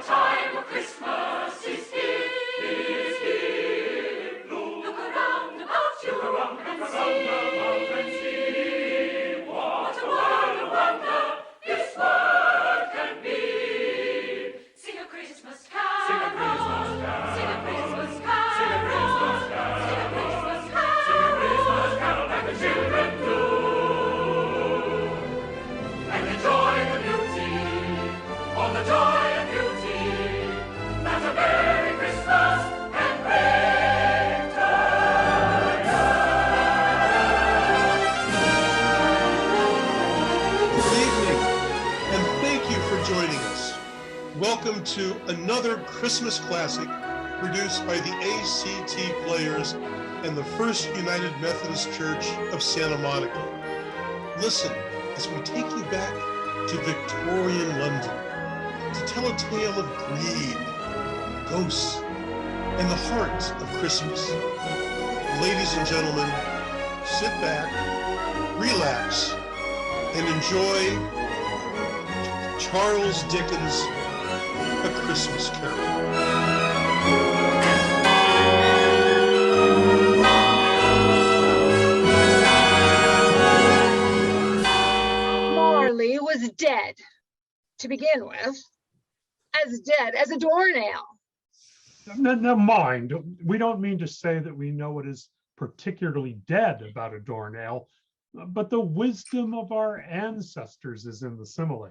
time of Christmas is here, is here. Look around about you and see what a world of wonder this world can be. Sing a Christmas carol, sing a Christmas carol, sing a Christmas carol, sing a Christmas carol, sing a Christmas carol, sing a Christmas carol like the children do. And enjoy the beauty, all the joy and beauty that a Merry Christmas can bring to you. Good evening, and thank you for joining us. Welcome to another Christmas classic produced by the A.C.T. Players and the First United Methodist Church of Santa Monica. Listen as we take you back to Victorian London to tell a tale of greed, ghosts, and the heart of Christmas. Ladies and gentlemen, sit back, relax, and enjoy Charles Dickens' A Christmas Carol. Marley was dead, to begin with, as dead as a doornail. Never mind. We don't mean to say that we know what is particularly dead about a doornail, but the wisdom of our ancestors is in the simile.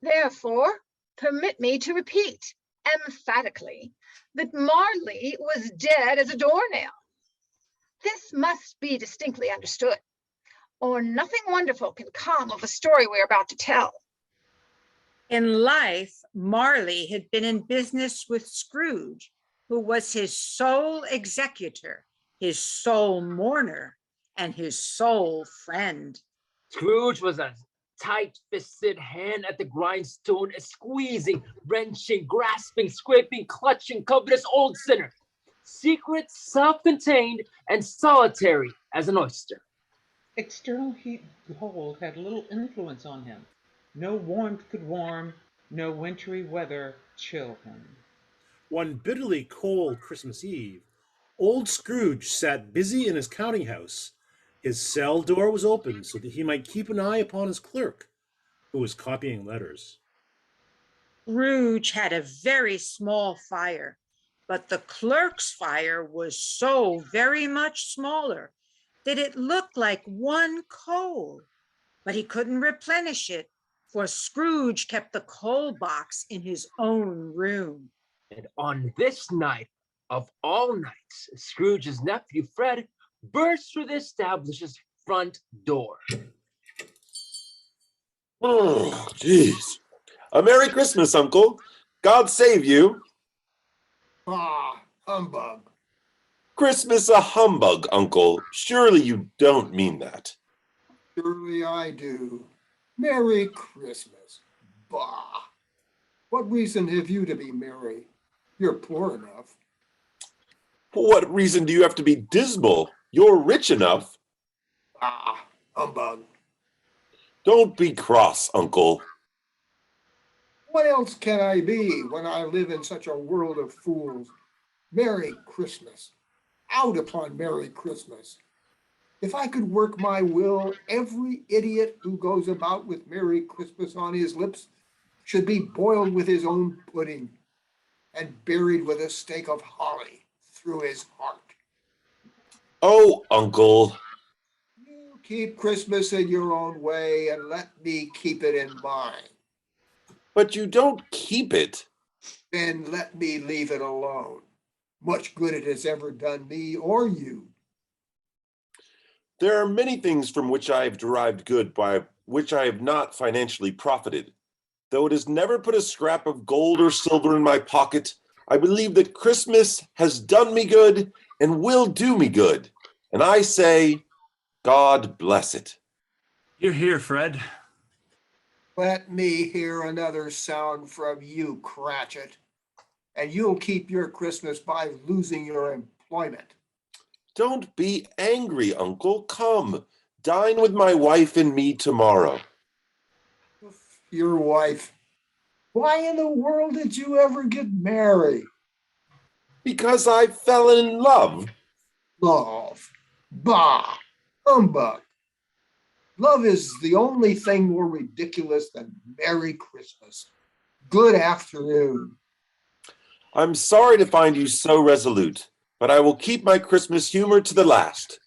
Therefore, permit me to repeat emphatically that Marley was dead as a doornail. This must be distinctly understood, or nothing wonderful can come of the story we're about to tell. In life, Marley had been in business with Scrooge, who was his sole executor, his sole mourner, and his sole friend. Scrooge was a tight-fisted hand at the grindstone, a squeezing, wrenching, grasping, scraping, clutching, covetous old sinner, secret, self-contained, and solitary as an oyster. External heat and cold had little influence on him. No warmth could warm, no wintry weather chill him. One bitterly cold Christmas Eve, old Scrooge sat busy in his counting house. His cell door was open so that he might keep an eye upon his clerk, who was copying letters. Scrooge had a very small fire, but the clerk's fire was so very much smaller that it looked like one coal, but he couldn't replenish it, for Scrooge kept the coal box in his own room. And on this night of all nights, Scrooge's nephew Fred burst through the establishment's front door. Oh, geez. A Merry Christmas, Uncle. God save you. Ah, humbug. Christmas a humbug, Uncle. Surely you don't mean that. Surely I do. Merry Christmas. Bah. What reason have you to be merry? You're poor enough. For what reason do you have to be dismal? You're rich enough. Ah, humbug. Don't be cross, Uncle. What else can I be when I live in such a world of fools? Merry Christmas. Out upon Merry Christmas. If I could work my will, every idiot who goes about with Merry Christmas on his lips should be boiled with his own pudding and buried with a stake of holly through his heart. Oh, Uncle. You keep Christmas in your own way and let me keep it in mine. But you don't keep it. Then let me leave it alone. Much good it has ever done me or you. There are many things from which I have derived good by which I have not financially profited. Though it has never put a scrap of gold or silver in my pocket, I believe that Christmas has done me good and will do me good. And I say, God bless it. Hear, hear, Fred. Let me hear another sound from you, Cratchit, and you'll keep your Christmas by losing your employment. Don't be angry, Uncle. Come, dine with my wife and me tomorrow. Your wife. Why in the world did you ever get married? Because I fell in love. Love. Bah! Humbug. Love is the only thing more ridiculous than Merry Christmas. Good afternoon. I'm sorry to find you so resolute, but I will keep my Christmas humor to the last.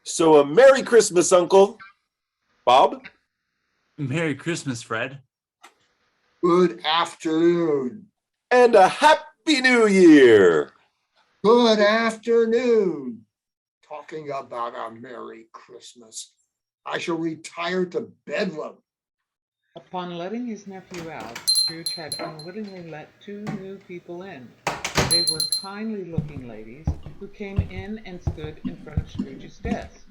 So a Merry Christmas, Uncle. Bob? Merry Christmas, Fred. Good afternoon. And a Happy New Year. Good afternoon. Talking about a Merry Christmas. I shall retire to Bedlam. Upon letting his nephew out, Scrooge had unwittingly let two new people in. They were kindly-looking ladies who came in and stood in front of Scrooge's desk.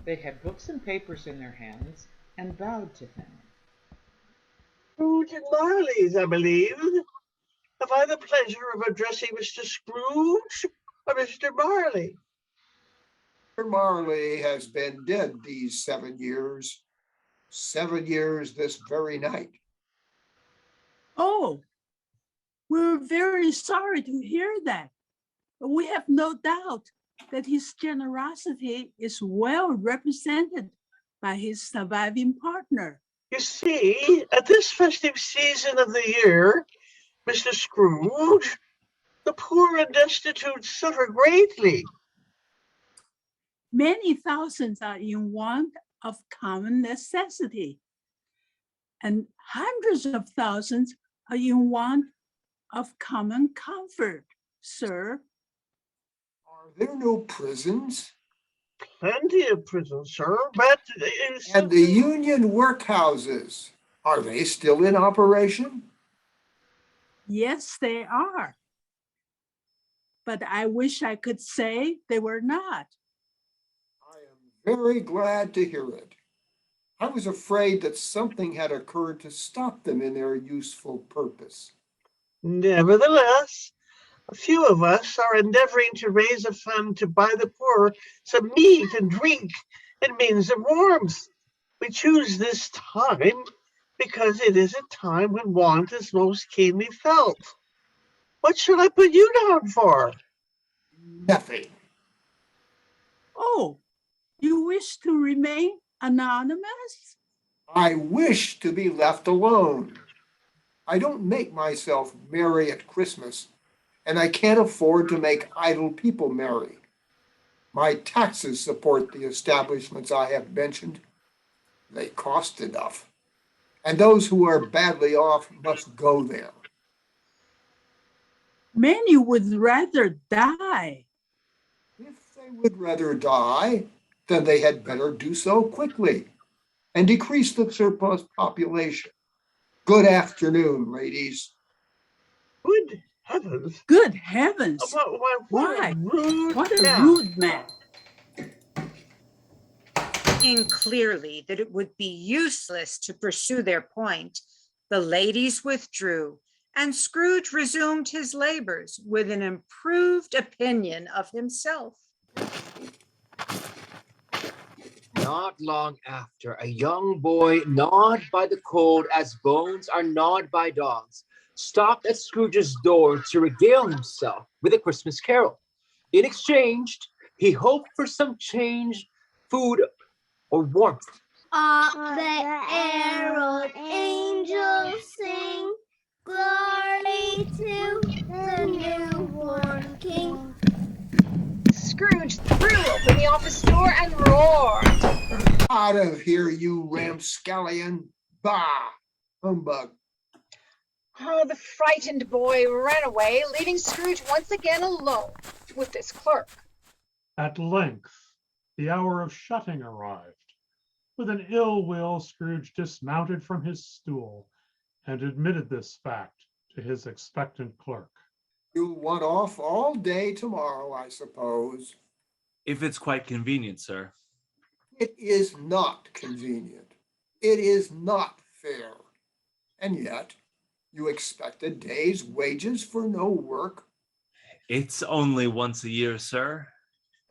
They had books and papers in their hands and bowed to him. Scrooge and Marley's, I believe. Have I the pleasure of addressing Mr. Scrooge or Mr. Marley? Mr. Marley has been dead these 7 years. 7 years this very night. Oh, we're very sorry to hear that. We have no doubt that his generosity is well represented by his surviving partner. You see, at this festive season of the year, Mr. Scrooge, the poor and destitute suffer greatly. Many thousands are in want of common necessity, and hundreds of thousands are in want of common comfort, sir. Are there no prisons? Plenty of prisons, sir, but... And the union workhouses, are they still in operation? Yes, they are. But I wish I could say they were not. I am very glad to hear it. I was afraid that something had occurred to stop them in their useful purpose. Nevertheless, a few of us are endeavoring to raise a fund to buy the poor some meat and drink and means of warmth. We choose this time because it is a time when want is most keenly felt. What shall I put you down for? Nothing. Oh, you wish to remain anonymous? I wish to be left alone. I don't make myself merry at Christmas, and I can't afford to make idle people merry. My taxes support the establishments I have mentioned. They cost enough, and those who are badly off must go there. Many would rather die. If they would rather die, then they had better do so quickly and decrease the surplus population. Good afternoon, ladies. Good heavens. Good heavens. Why? What a rude man. Seeing clearly that it would be useless to pursue their point, the ladies withdrew, and Scrooge resumed his labors with an improved opinion of himself. Not long after, a young boy, gnawed by the cold as bones are gnawed by dogs, stopped at Scrooge's door to regale himself with a Christmas carol. In exchange, he hoped for some change, food, or warmth. The herald angels sing, glory to the newborn King. Scrooge threw open the office door and roared. Out of here, you ramscallion. Bah! Humbug. Oh, the frightened boy ran away, leaving Scrooge once again alone with this clerk. At length, the hour of shutting arrived. With an ill will, Scrooge dismounted from his stool and admitted this fact to his expectant clerk. You'll want off all day tomorrow, I suppose. If it's quite convenient, sir. It is not convenient. It is not fair. And yet, you expect a day's wages for no work? It's only once a year, sir.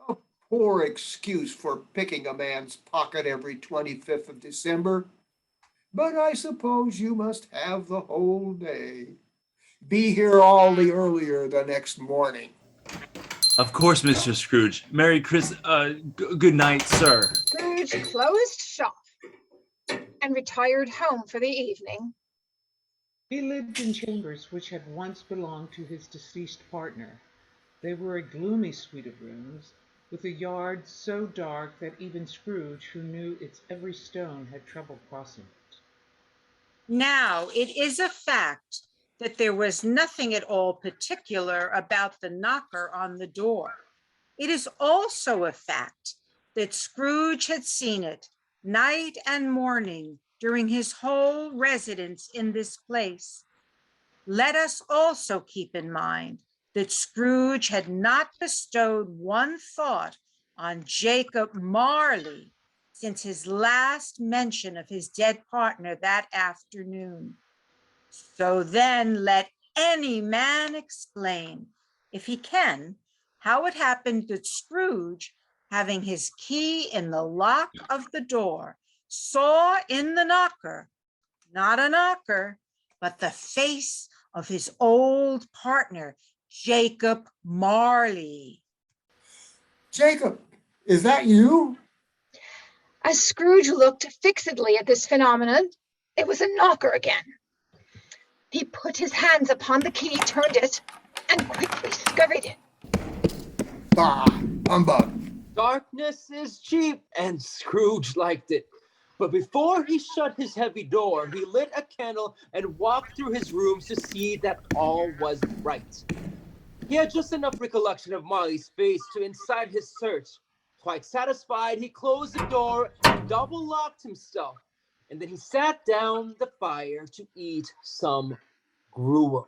A poor excuse for picking a man's pocket every 25th of December. but I suppose you must have the whole day. Be here all the earlier the next morning. Of course, Mr. Scrooge. Merry good night, sir. Scrooge closed shop and retired home for the evening. He lived in chambers which had once belonged to his deceased partner. They were a gloomy suite of rooms, with a yard so dark that even Scrooge, who knew its every stone, had trouble crossing it. Now, it is a fact that there was nothing at all particular about the knocker on the door. It is also a fact that Scrooge had seen it night and morning during his whole residence in this place. Let us also keep in mind that Scrooge had not bestowed one thought on Jacob Marley since his last mention of his dead partner that afternoon. So then let any man explain, if he can, how it happened that Scrooge, having his key in the lock of the door, saw in the knocker, not a knocker, but the face of his old partner, Jacob Marley. Jacob, is that you? As Scrooge looked fixedly at this phenomenon, it was a knocker again. He put his hands upon the key, turned it, and quickly scurried in. Bah, humbug. Darkness is cheap, and Scrooge liked it. But before he shut his heavy door, he lit a candle and walked through his rooms to see that all was right. He had just enough recollection of Marley's face to incite his search. Quite satisfied, he closed the door and double-locked himself, and then he sat down the fire to eat some gruel.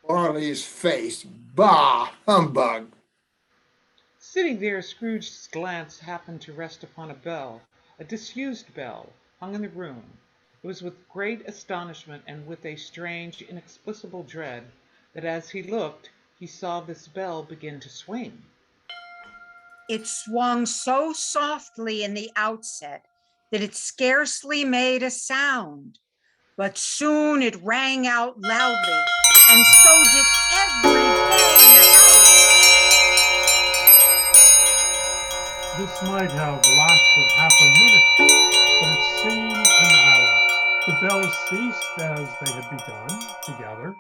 Marley's face. Bah, humbug. Sitting there, Scrooge's glance happened to rest upon a bell, a disused bell, hung in the room. It was with great astonishment and with a strange, inexplicable dread that as he looked, he saw this bell begin to swing. It swung so softly in the outset that it scarcely made a sound, but soon it rang out loudly, and so did every bell in the house. This might have lasted half a minute, but it seemed an hour. The bells ceased as they had begun together.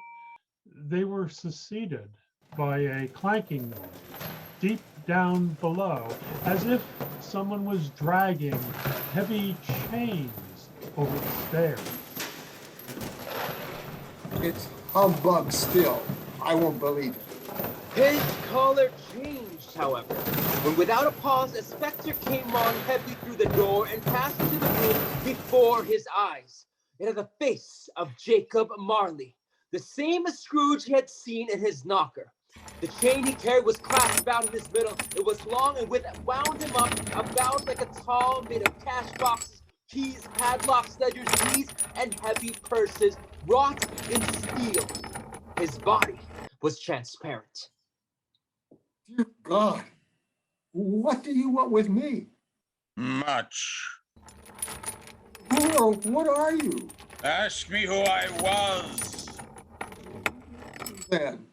They were succeeded by a clanking noise deep down below, as if someone was dragging heavy chains over the stairs. It's humbug still. I won't believe it. His color changed, however, when without a pause a specter came on heavy through the door and passed into the room before his eyes. It had the face of Jacob Marley, the same as Scrooge had seen in his knocker. The chain he carried was clasped about in his middle. It was long and wound him up about like a towel made of cash boxes, keys, padlocks, ledgers, keys, and heavy purses wrought in steel. His body was transparent. Dear God, what do you want with me? Much. What are you? Ask me who I was. Then.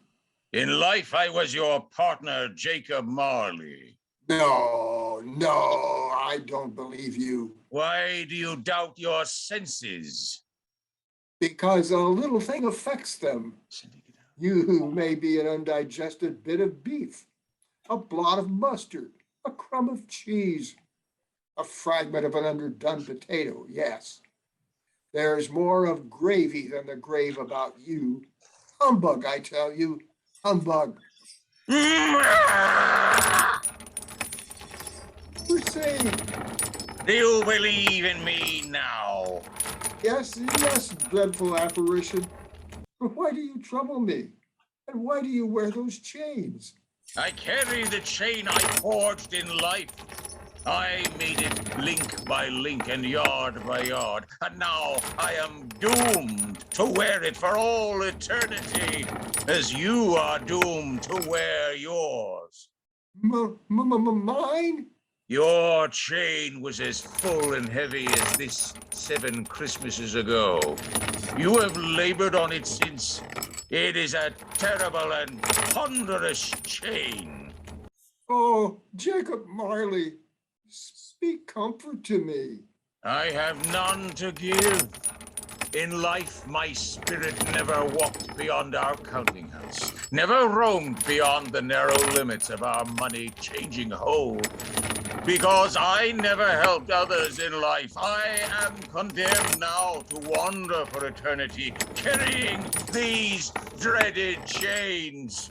In life, I was your partner, Jacob Marley. No, I don't believe you. Why do you doubt your senses? Because a little thing affects them. You may be an undigested bit of beef, a blot of mustard, a crumb of cheese, a fragment of an underdone potato, yes. There's more of gravy than the grave about you. Humbug, I tell you. Humbug. Who's saying? Do you believe in me now? Yes, dreadful apparition. But why do you trouble me? And why do you wear those chains? I carry the chain I forged in life. I made it link by link and yard by yard, and now I am doomed to wear it for all eternity, as you are doomed to wear yours. Mine? Your chain was as full and heavy as this 7 Christmases ago. You have labored on it since. It is a terrible and ponderous chain. Oh, Jacob Marley, speak comfort to me. I have none to give. In life, my spirit never walked beyond our counting house, never roamed beyond the narrow limits of our money-changing hole. Because I never helped others in life, I am condemned now to wander for eternity, carrying these dreaded chains.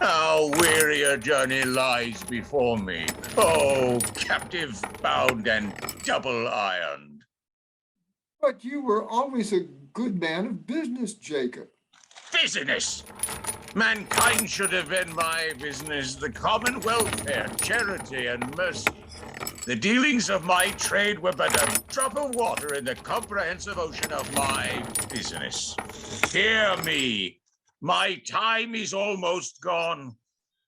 How weary a journey lies before me. Oh, captive, bound, and double-ironed. But you were always a good man of business, Jacob. Business! Mankind should have been my business, the common welfare, charity, and mercy. The dealings of my trade were but a drop of water in the comprehensive ocean of my business. Hear me. My time is almost gone.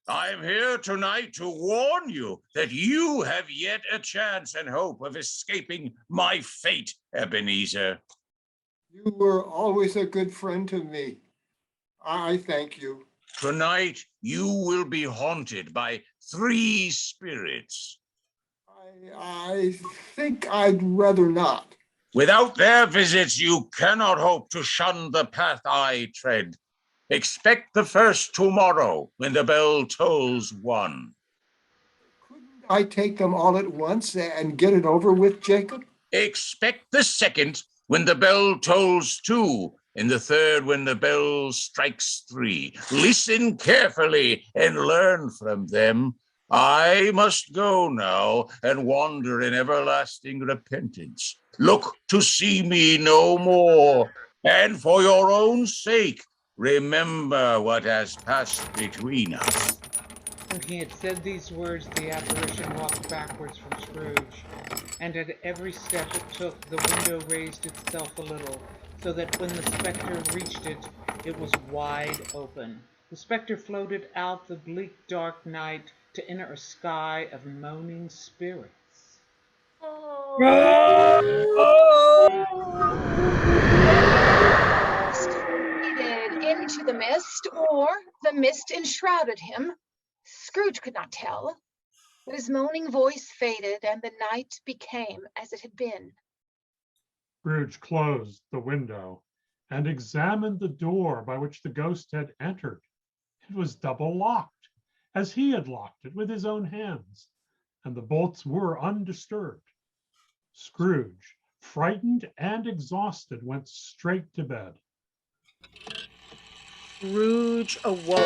I am here tonight to warn you that you have yet a chance and hope of escaping my fate, Ebenezer. You were always a good friend to me. I thank you. Tonight, you will be haunted by 3 spirits. I think I'd rather not. Without their visits, you cannot hope to shun the path I tread. Expect the first tomorrow when the bell tolls 1. Couldn't I take them all at once and get it over with, Jacob? Expect the second when the bell tolls 2, and the third when the bell strikes 3. Listen carefully and learn from them. I must go now and wander in everlasting repentance. Look to see me no more, and for your own sake, remember what has passed between us. When he had said these words, the apparition walked backwards from Scrooge, and at every step it took, the window raised itself a little, so that when the spectre reached it, it was wide open. The spectre floated out the bleak, dark night to enter a sky of moaning spirits. Faded into the mist, or the mist enshrouded him. Scrooge could not tell, but his moaning voice faded, and the night became as it had been. Scrooge closed the window and examined the door by which the ghost had entered. It was double locked, as he had locked it with his own hands, and the bolts were undisturbed. Scrooge, frightened and exhausted, went straight to bed. Scrooge awoke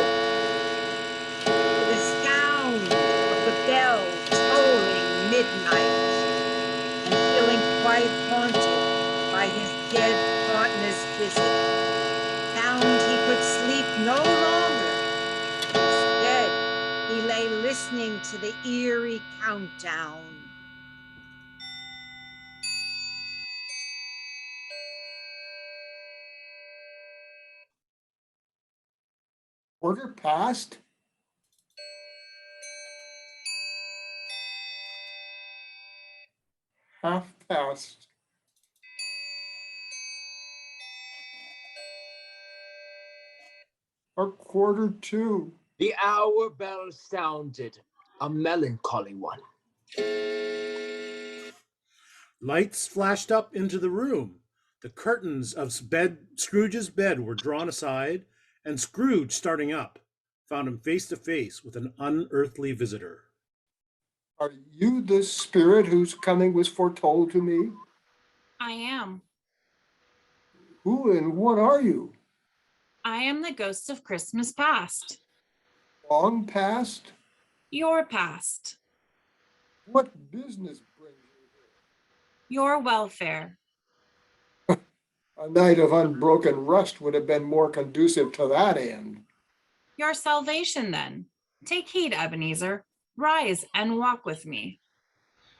to the sound of the bell tolling midnight, and feeling quite haunted by his dead partner's visit, found he could sleep no longer. Instead, he lay listening to the eerie countdown. Quarter past? Half past. A quarter to. The hour bell sounded, a melancholy one. Lights flashed up into the room. The curtains of Scrooge's bed were drawn aside, and Scrooge, starting up, found him face to face with an unearthly visitor. Are you the spirit whose coming was foretold to me? I am. Who and what are you? I am the ghost of Christmas past. Long past? Your past. What business brings Your welfare. you? A night of unbroken rest would have been more conducive to that end. Your salvation, then. Take heed, Ebenezer. Rise and walk with me.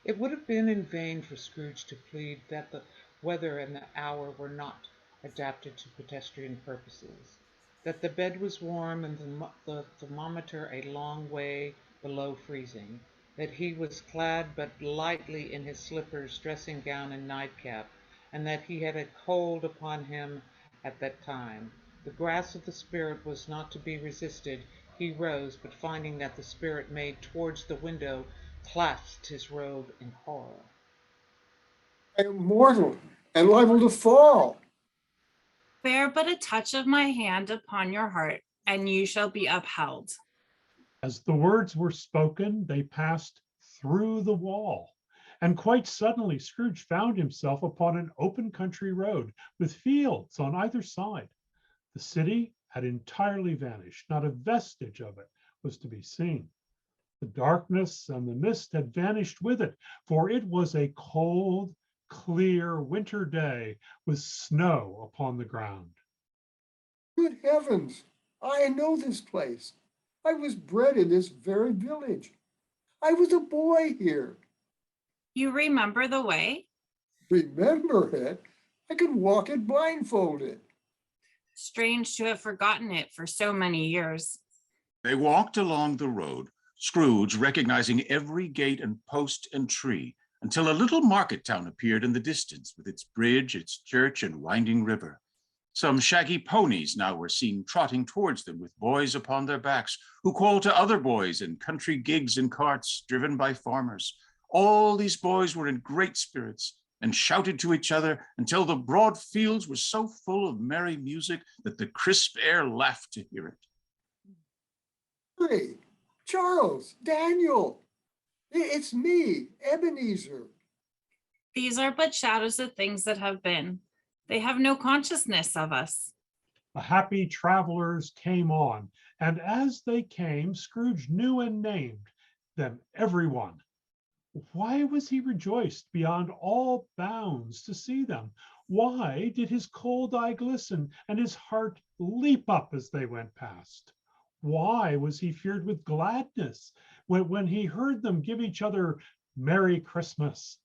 It would have been in vain for Scrooge to plead that the weather and the hour were not adapted to pedestrian purposes, that the bed was warm and the thermometer a long way below freezing, that he was clad but lightly in his slippers, dressing gown, and nightcap, and that he had a cold upon him at that time. The grasp of the spirit was not to be resisted. He rose, but finding that the spirit made towards the window, clasped his robe in horror. I am mortal and liable to fall. Bear but a touch of my hand upon your heart, and you shall be upheld. As the words were spoken, they passed through the wall. And quite suddenly, Scrooge found himself upon an open country road with fields on either side. The city had entirely vanished. Not a vestige of it was to be seen. The darkness and the mist had vanished with it, for it was a cold, clear winter day with snow upon the ground. Good heavens, I know this place. I was bred in this very village. I was a boy here. You remember the way? Remember it? I could walk it blindfolded. Strange to have forgotten it for so many years. They walked along the road, Scrooge recognizing every gate and post and tree, until a little market town appeared in the distance with its bridge, its church, and winding river. Some shaggy ponies now were seen trotting towards them with boys upon their backs, who called to other boys in country gigs and carts driven by farmers. All these boys were in great spirits and shouted to each other until the broad fields were so full of merry music that the crisp air laughed to hear it. Hey, Charles, Daniel, it's me, Ebenezer. These are but shadows of things that have been. They have no consciousness of us. The happy travelers came on, and as they came, Scrooge knew and named them, everyone. Why was he rejoiced beyond all bounds to see them? Why did his cold eye glisten and his heart leap up as they went past? Why was he filled with gladness when he heard them give each other Merry Christmas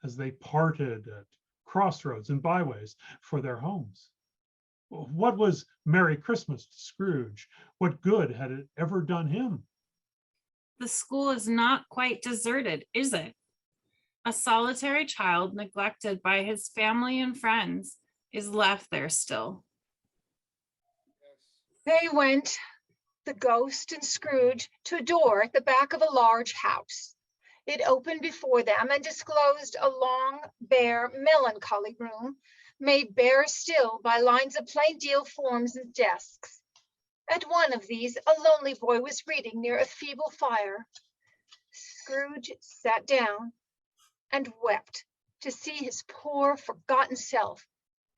as they parted at crossroads and byways for their homes? What was Merry Christmas to Scrooge? What good had it ever done him? The school is not quite deserted, is it? A solitary child neglected by his family and friends is left there still. They went, the ghost and Scrooge, to a door at the back of a large house. It opened before them and disclosed a long, bare, melancholy room, made bare still by lines of plain deal forms and desks. At one of these, a lonely boy was reading near a feeble fire. Scrooge sat down and wept to see his poor, forgotten self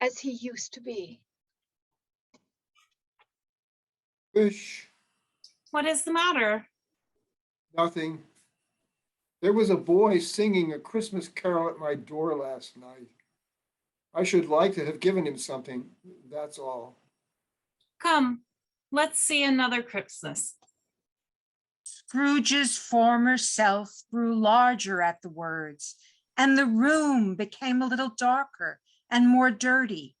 as he used to be. Fish. What is the matter? Nothing. There was a boy singing a Christmas carol at my door last night. I should like to have given him something, that's all. Come, let's see another Christmas. Scrooge's former self grew larger at the words, and the room became a little darker and more dirty.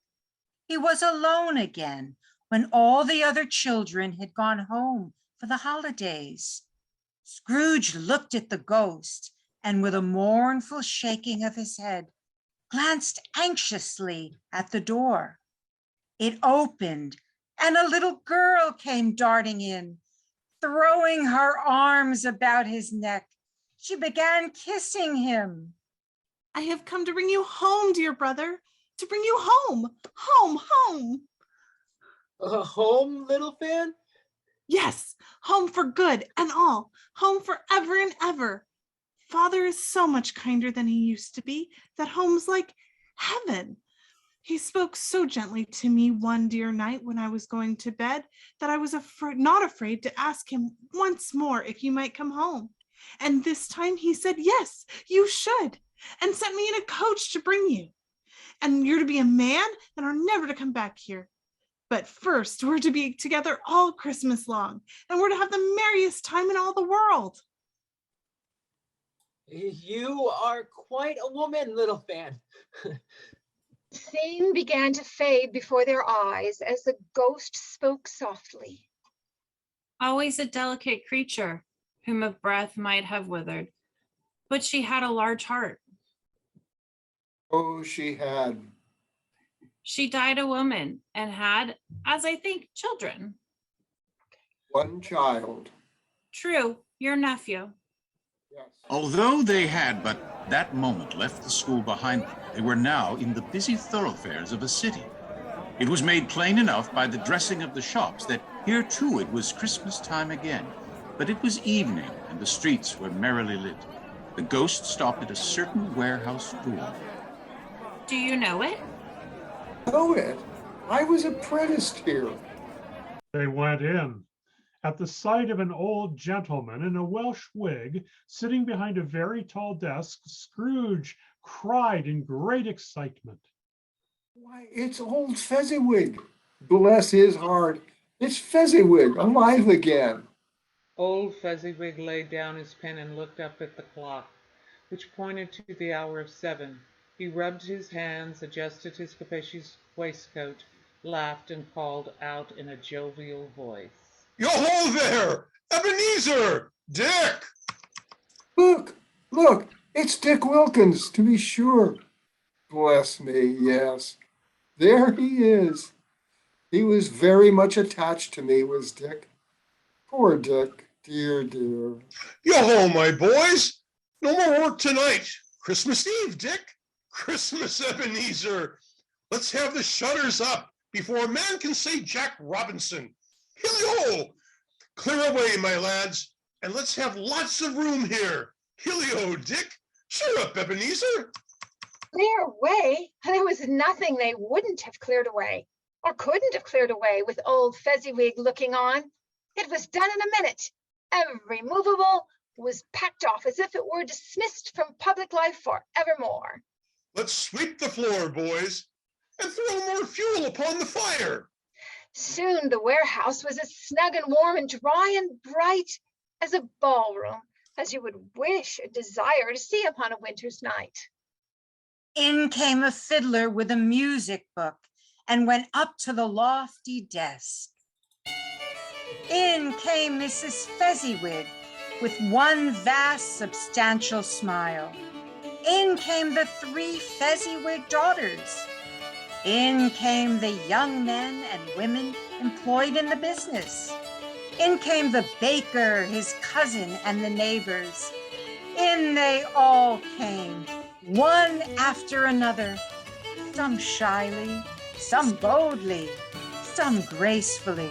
He was alone again when all the other children had gone home for the holidays. Scrooge looked at the ghost and, with a mournful shaking of his head, glanced anxiously at the door. It opened, and a little girl came darting in. Throwing her arms about his neck, she began kissing him. I have come to bring you home, dear brother, to bring you home, home, home. Home, little fan? Yes, home for good and all, home forever and ever. Father is so much kinder than he used to be that home's like heaven. He spoke so gently to me one dear night when I was going to bed that I was not afraid to ask him once more if you might come home. And this time he said, yes, you should, and sent me in a coach to bring you. And you're to be a man and are never to come back here. But first, we're to be together all Christmas long, and we're to have the merriest time in all the world. You are quite a woman, little fan. The scene began to fade before their eyes as the ghost spoke softly. Always a delicate creature, whom a breath might have withered, but she had a large heart. Oh, she had. She died a woman and had, as I think, children. One child. True, your nephew. Yes. Although they had but that moment left the school behind them, they were now in the busy thoroughfares of a city. It was made plain enough by the dressing of the shops that here too it was Christmas time again. But it was evening and the streets were merrily lit. The ghost stopped at a certain warehouse door. Do you know it? Know it? I was apprenticed here. They went in. At the sight of an old gentleman in a Welsh wig sitting behind a very tall desk, Scrooge cried in great excitement. Why, it's old Fezziwig. Bless his heart. It's Fezziwig, alive again. Old Fezziwig laid down his pen and looked up at the clock, which pointed to the hour of 7. He rubbed his hands, adjusted his capacious waistcoat, laughed, and called out in a jovial voice. Yo-ho there! Ebenezer! Dick! Look, it's Dick Wilkins, to be sure. Bless me, yes. There he is. He was very much attached to me, was Dick. Poor Dick, dear. Yo-ho, my boys! No more work tonight. Christmas Eve, Dick. Christmas, Ebenezer. Let's have the shutters up before a man can say Jack Robinson. Hilly-ho! Clear away, my lads, and let's have lots of room here. Hilly-ho, Dick. Cheer up, Ebenezer. Clear away? There was nothing they wouldn't have cleared away, or couldn't have cleared away with old Fezziwig looking on. It was done in a minute. Every movable was packed off as if it were dismissed from public life for evermore. Let's sweep the floor, boys, and throw more fuel upon the fire. Soon the warehouse was as snug and warm and dry and bright as a ballroom, as you would wish and desire to see upon a winter's night. In came a fiddler with a music book and went up to the lofty desk. In came Mrs. Fezziwig with one vast substantial smile. In came the 3 Fezziwig daughters. In came the young men and women employed in the business. In came the baker, his cousin, and the neighbors. In they all came, one after another, some shyly, some boldly, some gracefully,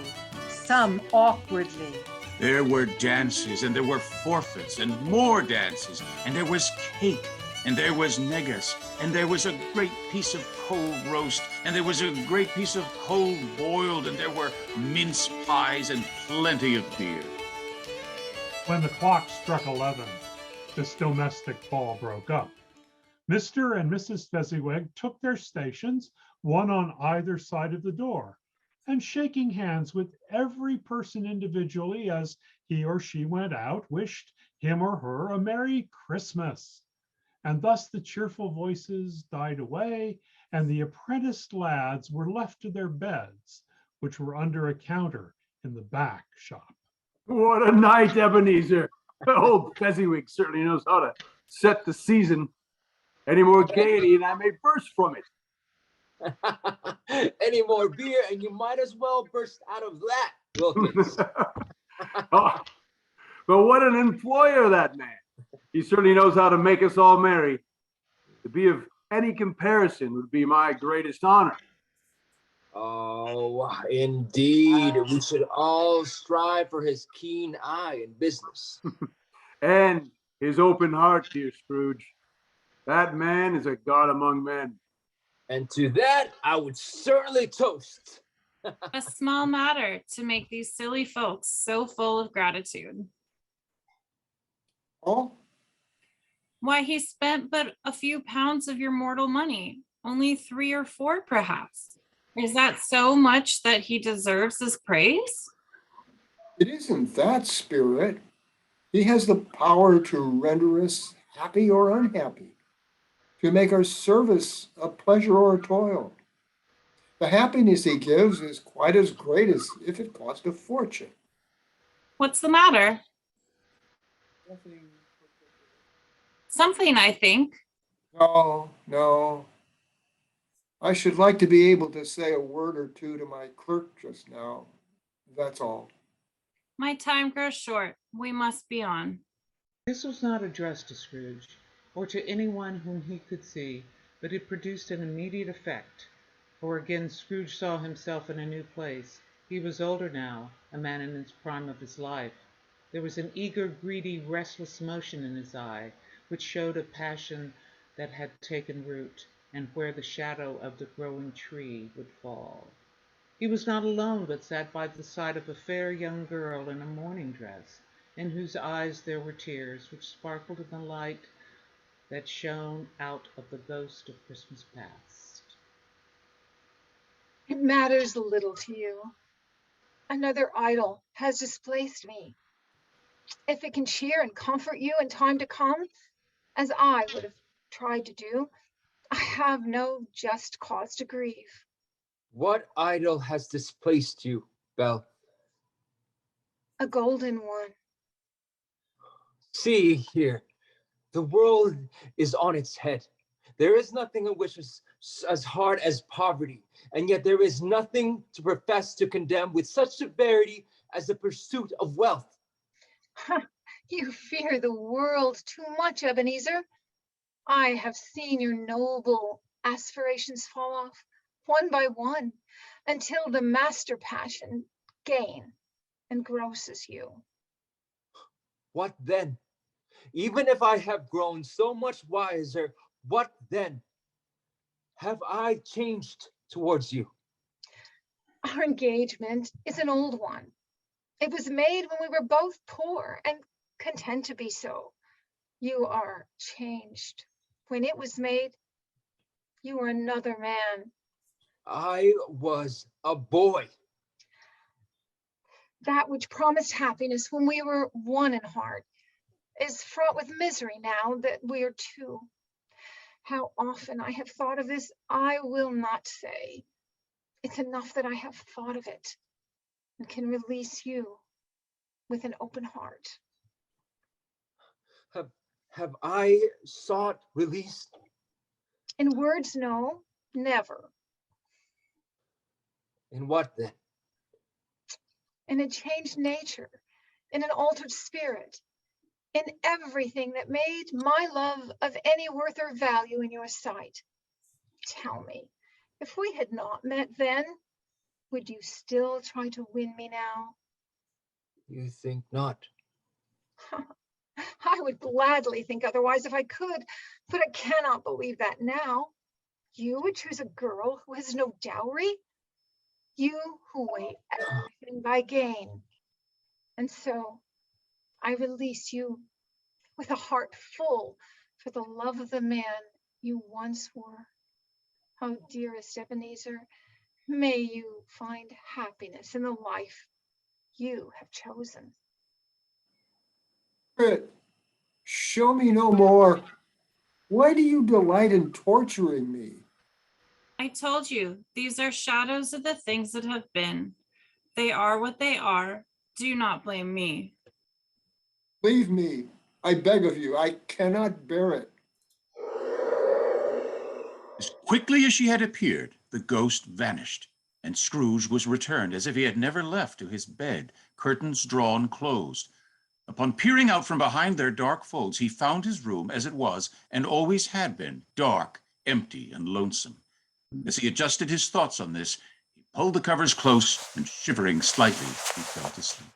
some awkwardly. There were dances, and there were forfeits, and more dances, and there was cake, and there was negus, and there was a great piece of cold roast, and there was a great piece of cold boiled, and there were mince pies and plenty of beer. When the clock struck 11, this domestic ball broke up. Mr. and Mrs. Fezziwig took their stations, one on either side of the door, and shaking hands with every person individually as he or she went out, wished him or her a Merry Christmas. And thus the cheerful voices died away, and the apprenticed lads were left to their beds, which were under a counter in the back shop. What a night, Ebenezer. Old Fezziwig certainly knows how to set the season. Any more gaiety and I may burst from it. Any more beer and you might as well burst out of that, Wilkins. Oh, but what an employer, that man. He certainly knows how to make us all merry. To be of any comparison would be my greatest honor. Oh, indeed. We should all strive for his keen eye in business. And his open heart, dear Scrooge. That man is a god among men. And to that, I would certainly toast. A small matter to make these silly folks so full of gratitude. Oh? Why, he spent but a few pounds of your mortal money, only 3 or 4 perhaps. Is that so much that he deserves this praise? It isn't that, Spirit. He has the power to render us happy or unhappy, to make our service a pleasure or a toil. The happiness he gives is quite as great as if it cost a fortune. What's the matter? Nothing. Something, I think. No, no. I should like to be able to say a word or two to my clerk just now. That's all. My time grows short. We must be on. This was not addressed to Scrooge, or to anyone whom he could see, but it produced an immediate effect. For again Scrooge saw himself in a new place. He was older now, a man in the prime of his life. There was an eager, greedy, restless motion in his eye, which showed a passion that had taken root, and where the shadow of the growing tree would fall. He was not alone, but sat by the side of a fair young girl in a mourning dress, in whose eyes there were tears, which sparkled in the light that shone out of the ghost of Christmas past. It matters little to you. Another idol has displaced me. If it can cheer and comfort you in time to come, as I would have tried to do, I have no just cause to grieve. What idol has displaced you, Belle? A golden one. See here, the world is on its head. There is nothing in which is as hard as poverty, and yet there is nothing to profess to condemn with such severity as the pursuit of wealth. You fear the world too much, Ebenezer. I have seen your noble aspirations fall off one by one until the master passion, gain, engrosses you. What then? Even if I have grown so much wiser, what then? Have I changed towards you? Our engagement is an old one. It was made when we were both poor and content to be so. You are changed. When it was made, you were another man. I was a boy. That which promised happiness when we were one in heart is fraught with misery now that we are two. How often I have thought of this, I will not say. It's enough that I have thought of it and can release you with an open heart. Have I sought release? In words, no, never. In what then? In a changed nature, in an altered spirit, in everything that made my love of any worth or value in your sight. Tell me, if we had not met then, would you still try to win me now? You think not? I would gladly think otherwise if I could, but I cannot believe that now. You would choose a girl who has no dowry? You who weigh everything by gain. And so I release you with a heart full for the love of the man you once were. Oh, dearest Ebenezer, may you find happiness in the life you have chosen. Spirit, show me no more. Why do you delight in torturing me? I told you, these are shadows of the things that have been. They are what they are. Do not blame me. Leave me, I beg of you. I cannot bear it. As quickly as she had appeared, the ghost vanished, and Scrooge was returned as if he had never left to his bed, curtains drawn closed. Upon peering out from behind their dark folds, he found his room as it was and always had been, dark, empty, and lonesome. As he adjusted his thoughts on this, he pulled the covers close, and shivering slightly, he fell to sleep.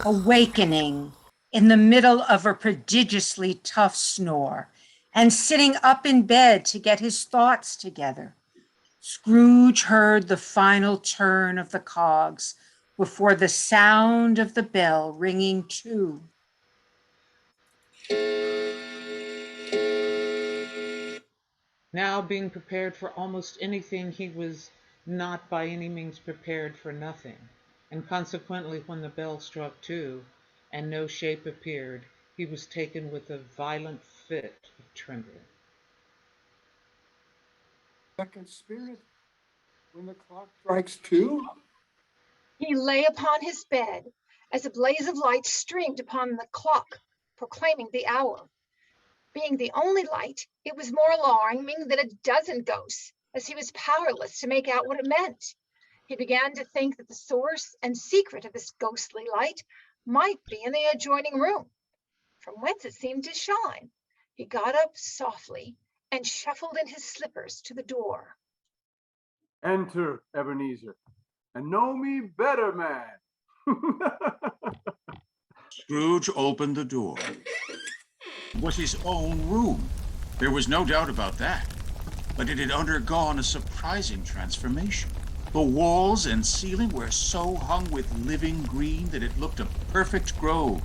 Awakening in the middle of a prodigiously tough snore and sitting up in bed to get his thoughts together, Scrooge heard the final turn of the cogs before the sound of the bell ringing two. Now, being prepared for almost anything, he was not by any means prepared for nothing, and consequently, when the bell struck two, and no shape appeared, he was taken with a violent fit of trembling. Second spirit, when the clock strikes two? He lay upon his bed as a blaze of light streamed upon the clock, proclaiming the hour. Being the only light, it was more alarming than a dozen ghosts, as he was powerless to make out what it meant. He began to think that the source and secret of this ghostly light might be in the adjoining room, from whence it seemed to shine. He got up softly and shuffled in his slippers to the door. Enter, Ebenezer, and know me better, man. Scrooge opened the door. It was his own room. There was no doubt about that. But it had undergone a surprising transformation. The walls and ceiling were so hung with living green that it looked a perfect grove.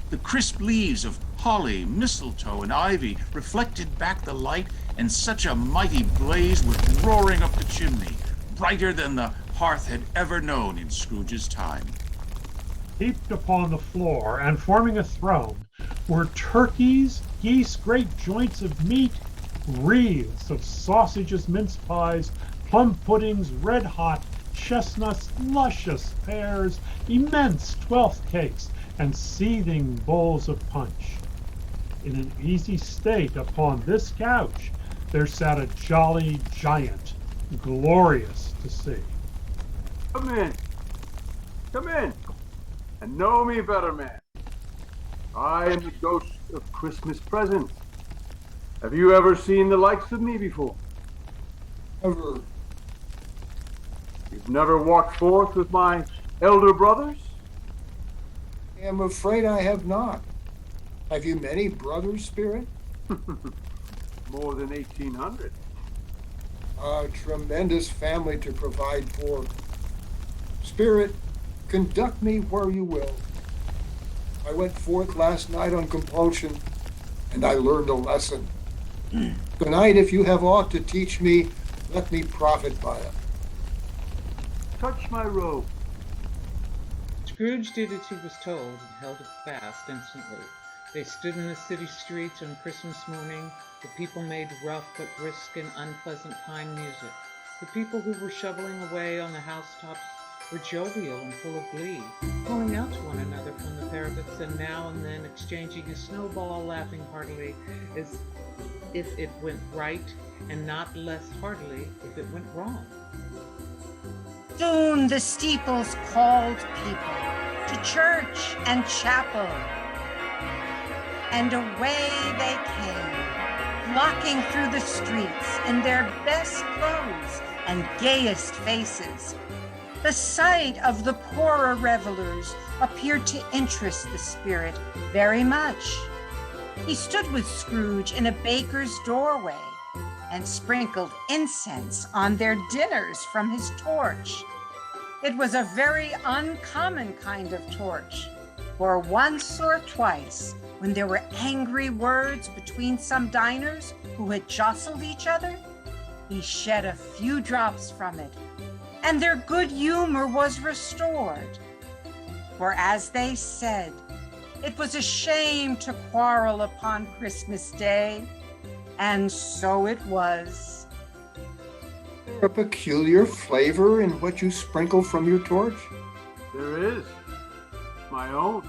The crisp leaves of holly, mistletoe, and ivy reflected back the light, and such a mighty blaze was roaring up the chimney, brighter than the hearth had ever known in Scrooge's time. Heaped upon the floor and forming a throne were turkeys, geese, great joints of meat, wreaths of sausages, mince pies, plum puddings, red hot chestnuts, luscious pears, immense 12th cakes, and seething bowls of punch. In an easy state upon this couch there sat a jolly giant, glorious to see. Come in, and know me better, man. I am the ghost of Christmas presents. Have you ever seen the likes of me before? Never. You've never walked forth with my elder brothers? I am afraid I have not. Have you many brothers, Spirit? More than 1,800. A tremendous family to provide for. Spirit, conduct me where you will. I went forth last night on compulsion, and I learned a lesson. Tonight, if you have aught to teach me, let me profit by it. Touch my robe. Scrooge did as he was told and held it fast instantly. They stood in the city streets on Christmas morning. The people made rough but brisk and unpleasant time music. The people who were shoveling away on the housetops were jovial and full of glee, calling out to one another from the parapets and now and then exchanging a snowball, laughing heartily as if it went right and not less heartily if it went wrong. Soon the steeples called people to church and chapel, and away they came, flocking through the streets in their best clothes and gayest faces. The sight of the poorer revelers appeared to interest the spirit very much. He stood with Scrooge in a baker's doorway and sprinkled incense on their dinners from his torch. It was a very uncommon kind of torch, for once or twice, when there were angry words between some diners who had jostled each other, he shed a few drops from it, and their good humor was restored. For as they said, it was a shame to quarrel upon Christmas Day, and so it was. A peculiar flavor in what you sprinkle from your torch? There is. My own.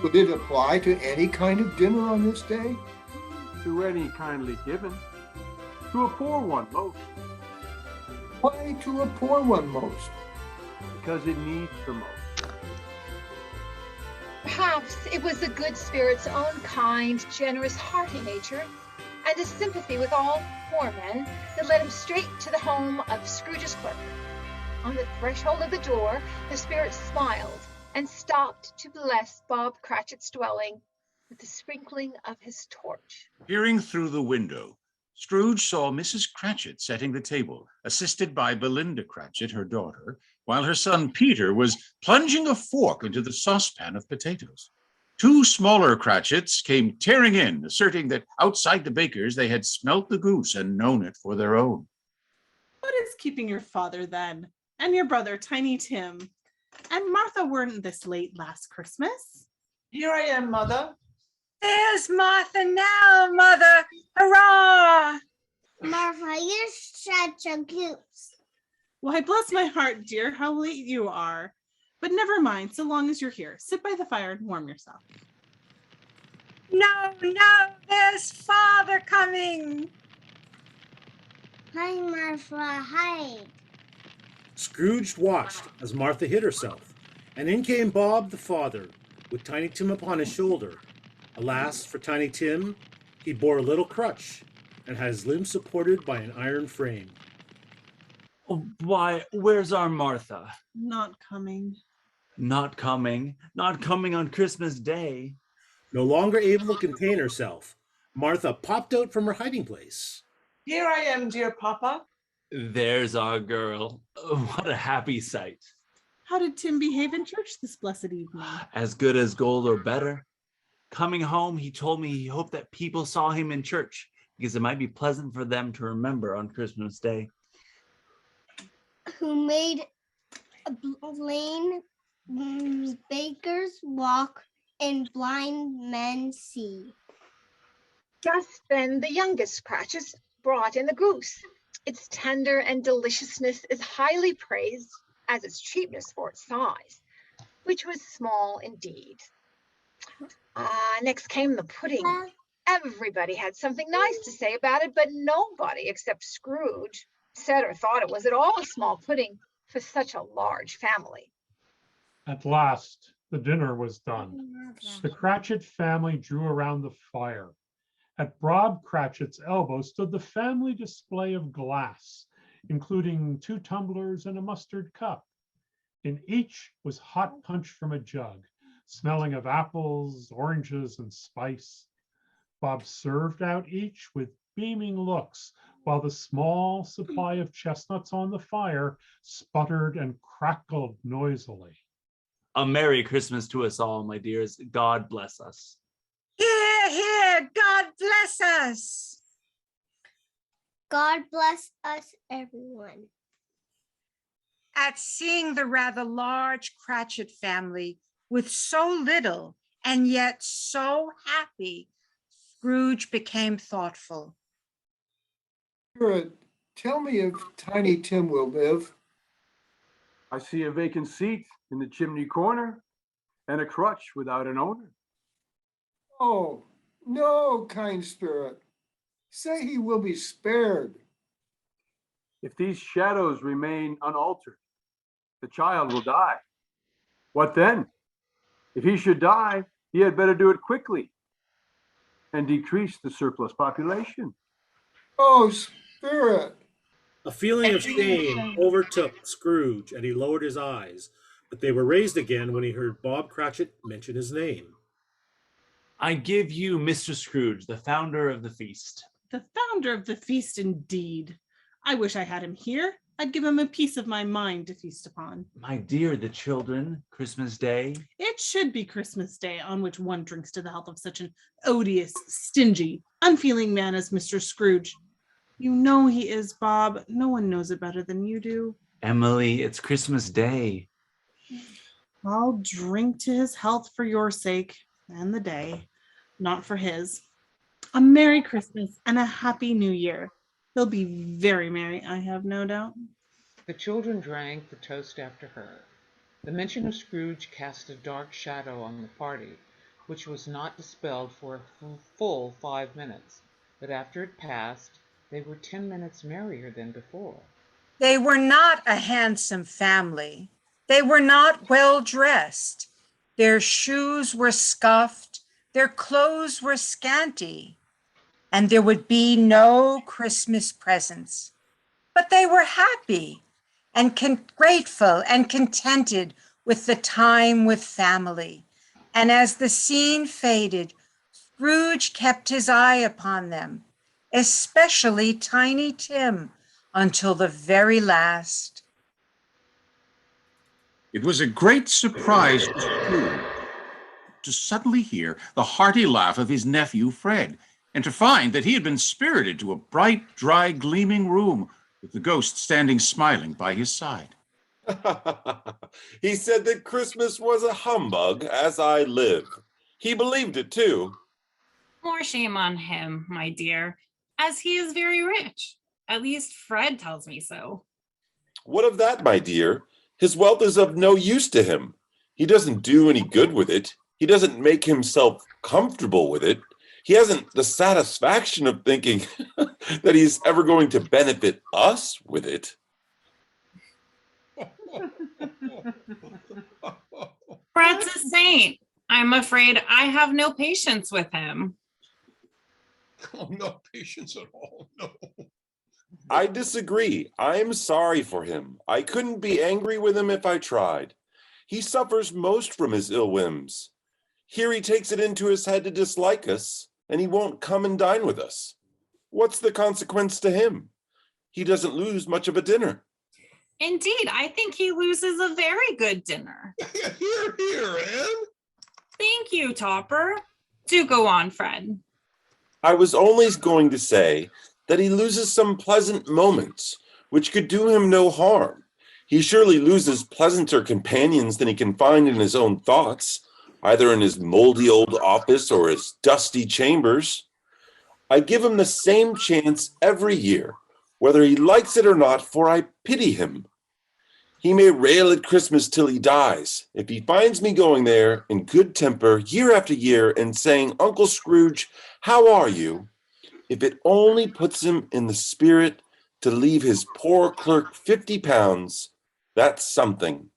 Would it apply to any kind of dinner on this day? To any kindly given. To a poor one most. Why to a poor one most? Because it needs the most. Perhaps it was the good spirit's own kind, generous, hearty nature, and a sympathy with all poor men that led him straight to the home of Scrooge's clerk. On the threshold of the door, the spirit smiled and stopped to bless Bob Cratchit's dwelling with the sprinkling of his torch. Peering through the window, Scrooge saw Mrs. Cratchit setting the table, assisted by Belinda Cratchit, her daughter, while her son Peter was plunging a fork into the saucepan of potatoes. Two smaller Cratchits came tearing in, asserting that outside the baker's they had smelt the goose and known it for their own. What is keeping your father then? And your brother, Tiny Tim? And Martha weren't this late last Christmas? Here I am, Mother. There's Martha now, Mother. Hurrah! Martha, you're such a goose. Why, bless my heart, dear, how late you are. But never mind, so long as you're here. Sit by the fire and warm yourself. No, there's Father coming. Hi, Martha, hide. Scrooge watched as Martha hid herself, and in came Bob the father, with Tiny Tim upon his shoulder. Alas, for Tiny Tim, he bore a little crutch, and had his limbs supported by an iron frame. Why, where's our Martha? Not coming. Not coming. Not coming on Christmas Day. No longer able to contain herself, Martha popped out from her hiding place. Here I am, dear Papa. There's our girl. What a happy sight. How did Tim behave in church this blessed evening? As good as gold or better. Coming home, he told me he hoped that people saw him in church because it might be pleasant for them to remember on Christmas Day. Who made lame bakers walk and blind men see. Just then the youngest Cratchit brought in the goose. Its tender and deliciousness is highly praised, as its cheapness for its size, which was small indeed. Next came the pudding. Everybody had something nice to say about it, but nobody except Scrooge said or thought it was at all a small pudding for such a large family. At last, the dinner was done. The Cratchit family drew around the fire. At Bob Cratchit's elbow stood the family display of glass, including 2 tumblers and a mustard cup. In each was hot punch from a jug, smelling of apples, oranges, and spice. Bob served out each with beaming looks, while the small supply of chestnuts on the fire sputtered and crackled noisily. A Merry Christmas to us all, my dears. God bless us. Hear, hear, God bless us. God bless us, everyone. At seeing the rather large Cratchit family with so little and yet so happy, Scrooge became thoughtful. Spirit, tell me if Tiny Tim will live. I see a vacant seat in the chimney corner and a crutch without an owner. Oh, no, kind Spirit. Say he will be spared. If these shadows remain unaltered, the child will die. What then? If he should die, he had better do it quickly and decrease the surplus population. Oh, Spirit. A feeling of shame overtook Scrooge, and he lowered his eyes, but they were raised again when he heard Bob Cratchit mention his name. I give you Mr. Scrooge, the founder of the feast. The founder of the feast, indeed. I wish I had him here. I'd give him a piece of my mind to feast upon. My dear, the children, Christmas Day. It should be Christmas Day, on which one drinks to the health of such an odious, stingy, unfeeling man as Mr. Scrooge. You know he is, Bob. No one knows it better than you do. Emily, it's Christmas Day. I'll drink to his health for your sake and the day, not for his. A Merry Christmas and a Happy New Year. He'll be very merry, I have no doubt. The children drank the toast after her. The mention of Scrooge cast a dark shadow on the party, which was not dispelled for a full 5 minutes, but after it passed, they were 10 minutes merrier than before. They were not a handsome family. They were not well dressed. Their shoes were scuffed. Their clothes were scanty. And there would be no Christmas presents. But they were happy and grateful and contented with the time with family. And as the scene faded, Scrooge kept his eye upon them, especially Tiny Tim, until the very last. It was a great surprise to Scrooge to suddenly hear the hearty laugh of his nephew Fred, and to find that he had been spirited to a bright, dry, gleaming room with the ghost standing smiling by his side. He said that Christmas was a humbug, as I live. He believed it too. More shame on him, my dear, as he is very rich. At least Fred tells me so. What of that, my dear? His wealth is of no use to him. He doesn't do any good with it. He doesn't make himself comfortable with it. He hasn't the satisfaction of thinking that he's ever going to benefit us with it. Fred's a saint. I'm afraid I have no patience with him. Oh, no patience at all. No. I disagree. I'm sorry for him. I couldn't be angry with him if I tried. He suffers most from his ill whims. Here he takes it into his head to dislike us, and he won't come and dine with us. What's the consequence to him? He doesn't lose much of a dinner. Indeed, I think he loses a very good dinner. Here, here, Anne. Thank you, Topper. Do go on, Fred. I was only going to say that he loses some pleasant moments, which could do him no harm. He surely loses pleasanter companions than he can find in his own thoughts, either in his moldy old office or his dusty chambers. I give him the same chance every year, whether he likes it or not, for I pity him. He may rail at Christmas till he dies. If he finds me going there in good temper year after year and saying, Uncle Scrooge, how are you? If it only puts him in the spirit to leave his poor clerk 50 pounds, that's something.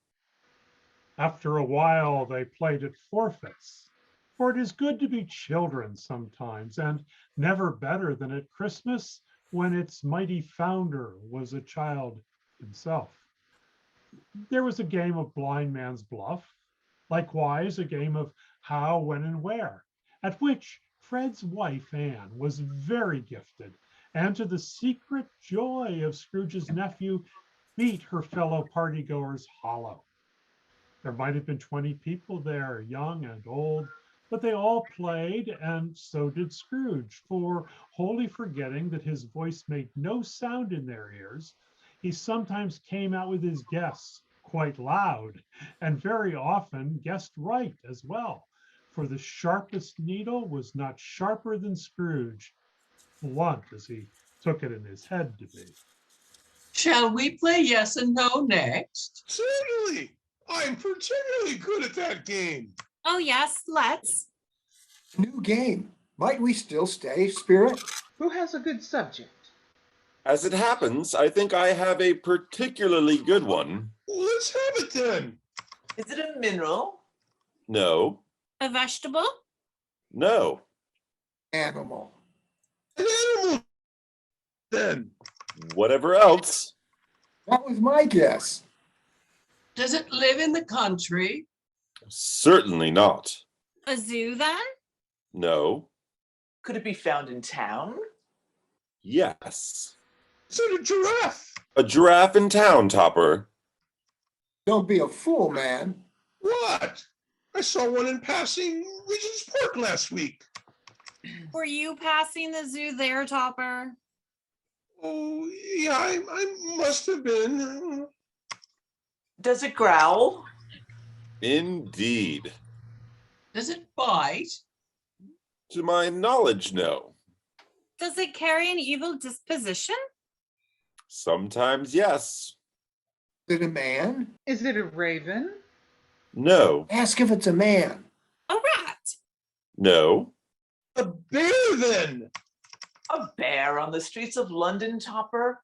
After a while, they played at forfeits, for it is good to be children sometimes, and never better than at Christmas when its mighty founder was a child himself. There was a game of blind man's bluff, likewise a game of how, when, and where, at which Fred's wife, Anne, was very gifted, and to the secret joy of Scrooge's nephew, beat her fellow partygoers hollow. There might have been 20 people there, young and old, but they all played, and so did Scrooge, for wholly forgetting that his voice made no sound in their ears, he sometimes came out with his guess quite loud, and very often guessed right as well, for the sharpest needle was not sharper than Scrooge, blunt as he took it in his head to be. Shall we play yes and no next? Certainly. I'm particularly good at that game. Oh, yes, let's. New game. Might we still stay, Spirit? Who has a good subject? As it happens, I think I have a particularly good one. Let's have it then. Is it a mineral? No, A vegetable? no, Animal. An animal then. whatever else. That was my guess. Does it live in the country? Certainly not. A zoo, then? No, Could it be found in town? yes. Is it a giraffe? A giraffe in town, Topper. Don't be a fool, man. What? I saw one in passing Regent's Park last week. Were you passing the zoo there, Topper? Oh, yeah, I must have been. Does it growl? Indeed. Does it bite? To my knowledge, no. Does it carry an evil disposition? Sometimes, yes. Is it a man? Is it a raven? No, Ask if it's a man. A rat? no, A bear then. A bear on the streets of London, Topper?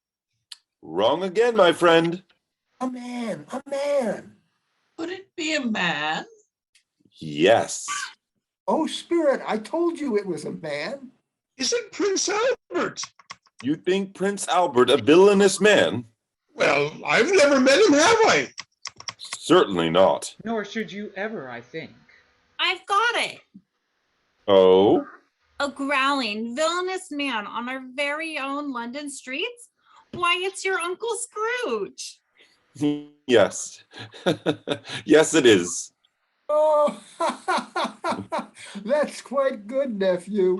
wrong again, my friend. A man. A man. Could it be a man? Yes. Oh, Spirit, I told you it was a man. Is it Prince Albert? You think Prince Albert a villainous man? Well, I've never met him, have I? Certainly not. Nor should you ever, I think. I've got it. Oh, A growling, villainous man on our very own London streets? Why, it's your Uncle Scrooge. yes. Yes, it is. Oh, that's quite good, nephew.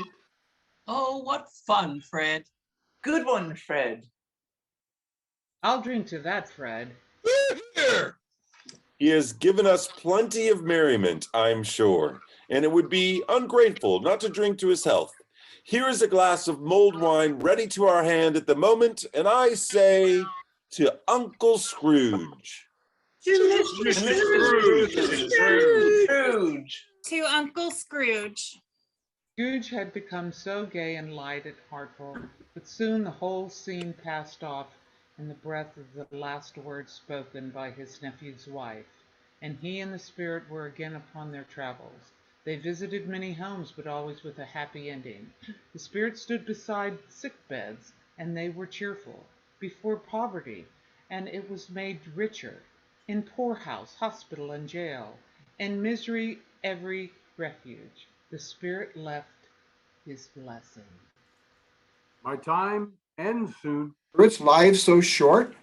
Oh, what fun, Fred. Good one, Fred. I'll drink to that, Fred. Here. He has given us plenty of merriment, I'm sure, and it would be ungrateful not to drink to his health. Here is a glass of mulled wine ready to our hand at the moment, and I say to Uncle Scrooge. Scrooge. To Uncle Scrooge. Scrooge had become so gay and light at Hartwell, but soon the whole scene passed off in the breath of the last words spoken by his nephew's wife, and he and the spirit were again upon their travels. They visited many homes, but always with a happy ending. The spirit stood beside sick beds, and they were cheerful. Before poverty, and it was made richer. In poorhouse, hospital, and jail. In misery, every refuge. The spirit left his blessing. My time ends soon. For its life so short?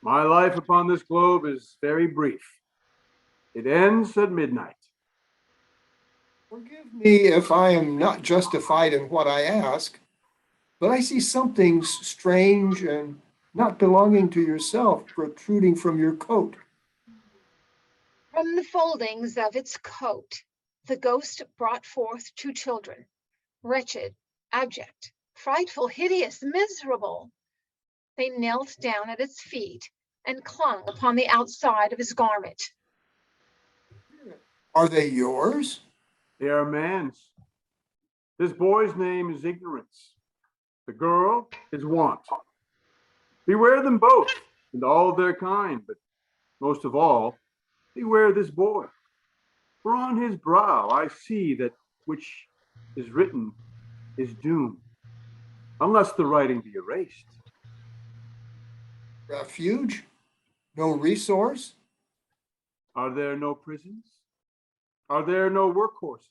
My life upon this globe is very brief. It ends at midnight. Forgive me if I am not justified in what I ask, but I see something strange and not belonging to yourself protruding from your coat. From the foldings of its coat, the ghost brought forth two children, wretched, abject, frightful, hideous, miserable. They knelt down at its feet and clung upon the outside of his garment. Are they yours? They are man's. This boy's name is Ignorance. The girl is Want. Beware them both and all of their kind, but most of all, beware this boy. For on his brow I see that which is written is doom, unless the writing be erased. Refuge? No resource? Are there no prisons? Are there no workhorses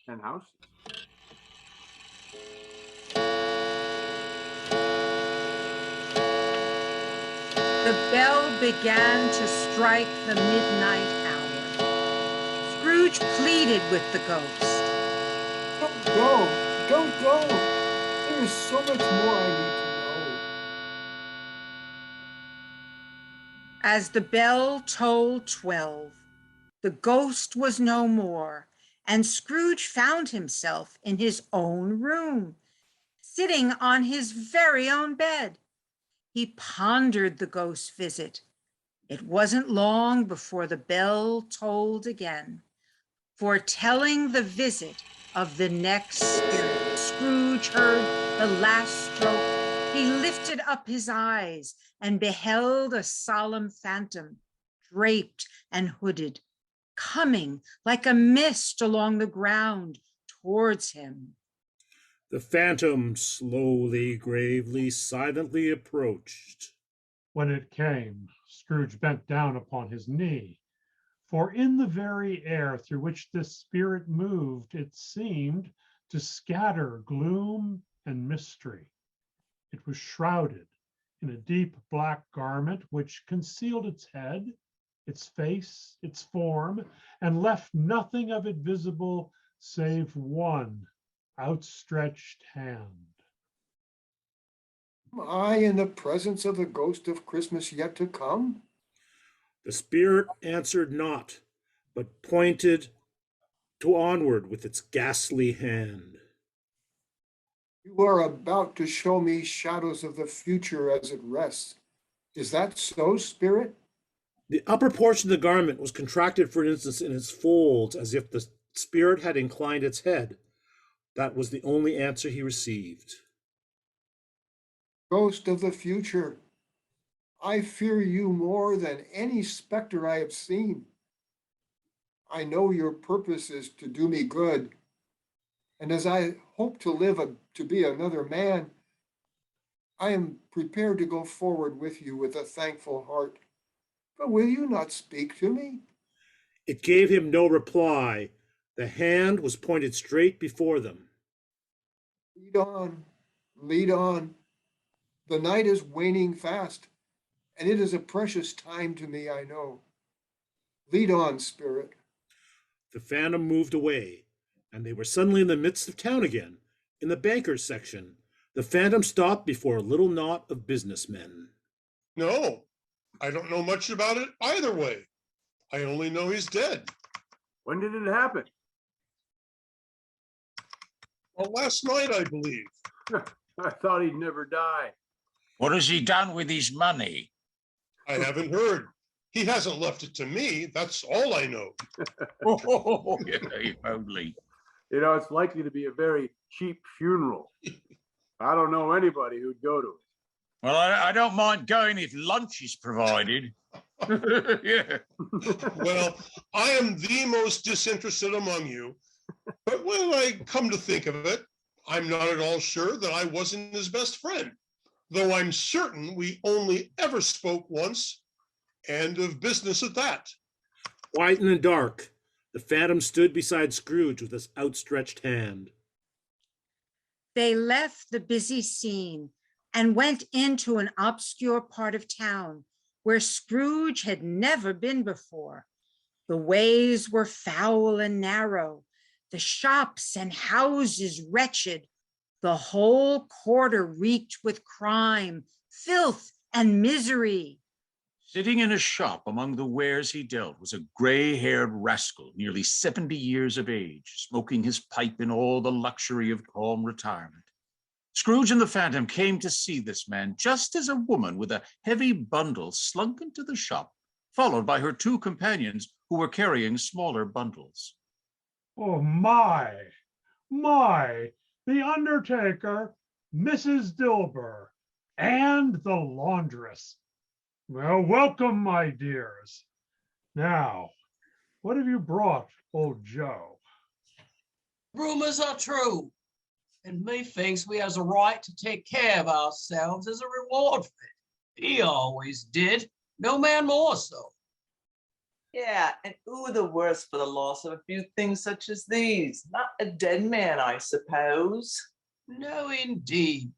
and houses? The bell began to strike the midnight hour. Scrooge pleaded with the ghost. Don't go, don't go. There is so much more I need to know. As the bell tolled 12, the ghost was no more, and Scrooge found himself in his own room, sitting on his very own bed. He pondered the ghost's visit. It wasn't long before the bell tolled again, foretelling the visit of the next spirit. Scrooge heard the last stroke. He lifted up his eyes and beheld a solemn phantom, draped and hooded, coming like a mist along the ground towards him. The phantom slowly, gravely, silently approached. When it came, Scrooge bent down upon his knee, for in the very air through which this spirit moved, it seemed to scatter gloom and mystery. It was shrouded in a deep black garment which concealed its head, its face, its form, and left nothing of it visible save one outstretched hand. Am I in the presence of the ghost of Christmas yet to come? The spirit answered not, but pointed to onward with its ghastly hand. You are about to show me shadows of the future as it rests. Is that so, spirit? The upper portion of the garment was contracted for an instant in its folds, as if the spirit had inclined its head. That was the only answer he received. Ghost of the future, I fear you more than any specter I have seen. I know your purpose is to do me good, and as I hope to live to be another man, I am prepared to go forward with you with a thankful heart. But will you not speak to me? It gave him no reply. The hand was pointed straight before them. Lead on, lead on. The night is waning fast, and it is a precious time to me, I know. Lead on, spirit. The phantom moved away, and they were suddenly in the midst of town again, in the banker's section. The phantom stopped before a little knot of businessmen. No, I don't know much about it either way. I only know he's dead. When did it happen? Well, last night, I believe. I thought he'd never die. What has he done with his money? I haven't heard. He hasn't left it to me. That's all I know. Oh, yeah, if only. You know, it's likely to be a very cheap funeral. I don't know anybody who'd go to it. Well, I don't mind going if lunch is provided. Yeah. Well, I am the most disinterested among you. But when I come to think of it, I'm not at all sure that I wasn't his best friend, though I'm certain we only ever spoke once, and of business at that. Quiet in the dark, the phantom stood beside Scrooge with his outstretched hand. They left the busy scene and went into an obscure part of town where Scrooge had never been before. The ways were foul and narrow, the shops and houses wretched. The whole quarter reeked with crime, filth, and misery. Sitting in a shop among the wares he dealt was a gray-haired rascal, nearly 70 years of age, smoking his pipe in all the luxury of calm retirement. Scrooge and the Phantom came to see this man just as a woman with a heavy bundle slunk into the shop, followed by her two companions who were carrying smaller bundles. Oh, my, the undertaker, Mrs. Dilber, and the laundress. Well, welcome, my dears. Now, what have you brought, old Joe? Rumors are true, and methinks we has a right to take care of ourselves as a reward for it. He always did, no man more so. Yeah, and who the worse for the loss of a few things such as these? Not a dead man, I suppose. No, indeed.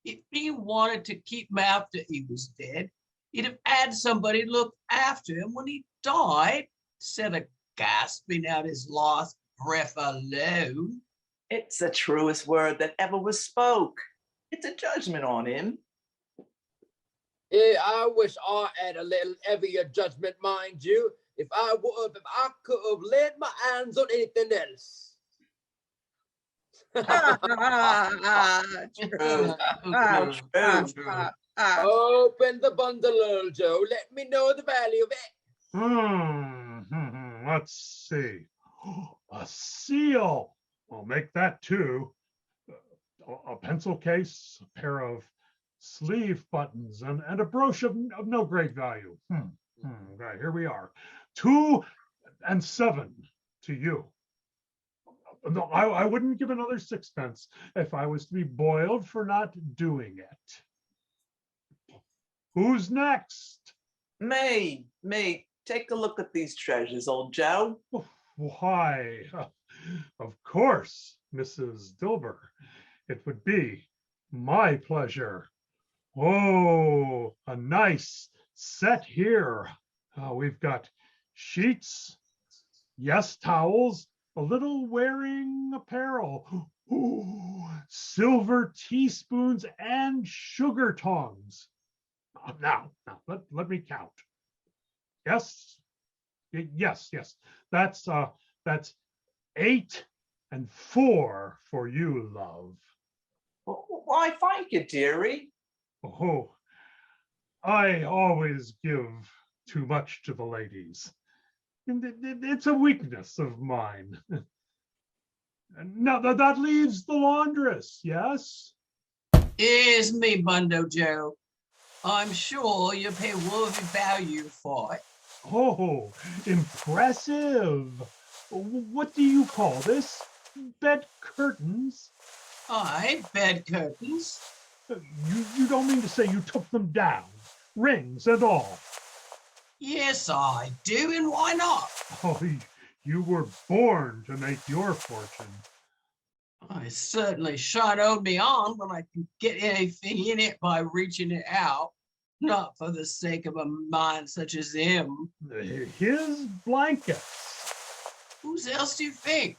If he wanted to keep him after he was dead, he'd have had somebody look after him when he died, instead of gasping out his last breath alone. It's the truest word that ever was spoke. It's a judgment on him. Yeah, I wish I had a little heavier judgment, mind you. If I could have laid my hands on anything else. True. Open the bundle, old Joe. Let me know the value of it. Let's see. A seal. I'll make that too. A pencil case, a pair of sleeve buttons, and a brooch of no great value. Okay, here we are. 2 and 7 to you. No, I wouldn't give another sixpence if I was to be boiled for not doing it. Who's next? Me. Take a look at these treasures, old Joe. Why, of course, Mrs. Dilber. It would be my pleasure. Oh, a nice set here. We've got sheets, yes, towels, a little wearing apparel, ooh, silver teaspoons and sugar tongs. Now, let me count. Yes. That's 8 and 4 for you, love. Why, thank you, dearie. Oh, I always give too much to the ladies. It's a weakness of mine. Now that leaves the laundress, yes? Here's me, Bundo Joe. I'm sure you pay worthy value for it. Oh, impressive. What do you call this? Bed curtains? Aye, bed curtains. You don't mean to say you took them down, rings and all? Yes, I do, and why not? Oh, you were born to make your fortune. I certainly shine owed me on when I can get anything in it by reaching it out, not for the sake of a mind such as him. His blankets. Whose else do you think?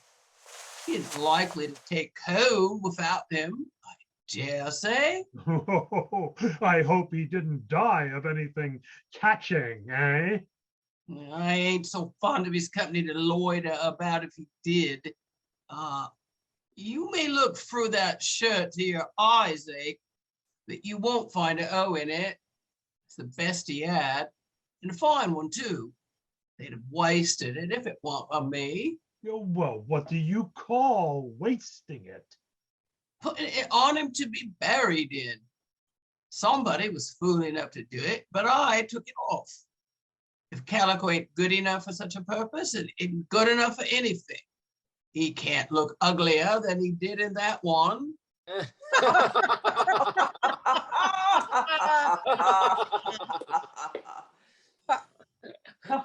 He isn't likely to take cold without them, I dare say. Oh, I hope he didn't die of anything catching, eh? I ain't so fond of his company to loiter about if he did. You may look through that shirt till your eyes ache, but you won't find an O in it. It's the best he had. and a fine one too. They'd have wasted it if it weren't for me. Well, what do you call wasting it? Putting it on him to be buried in. Somebody was fool enough to do it, but I took it off. If calico ain't good enough for such a purpose, it ain't good enough for anything. He can't look uglier than he did in that one.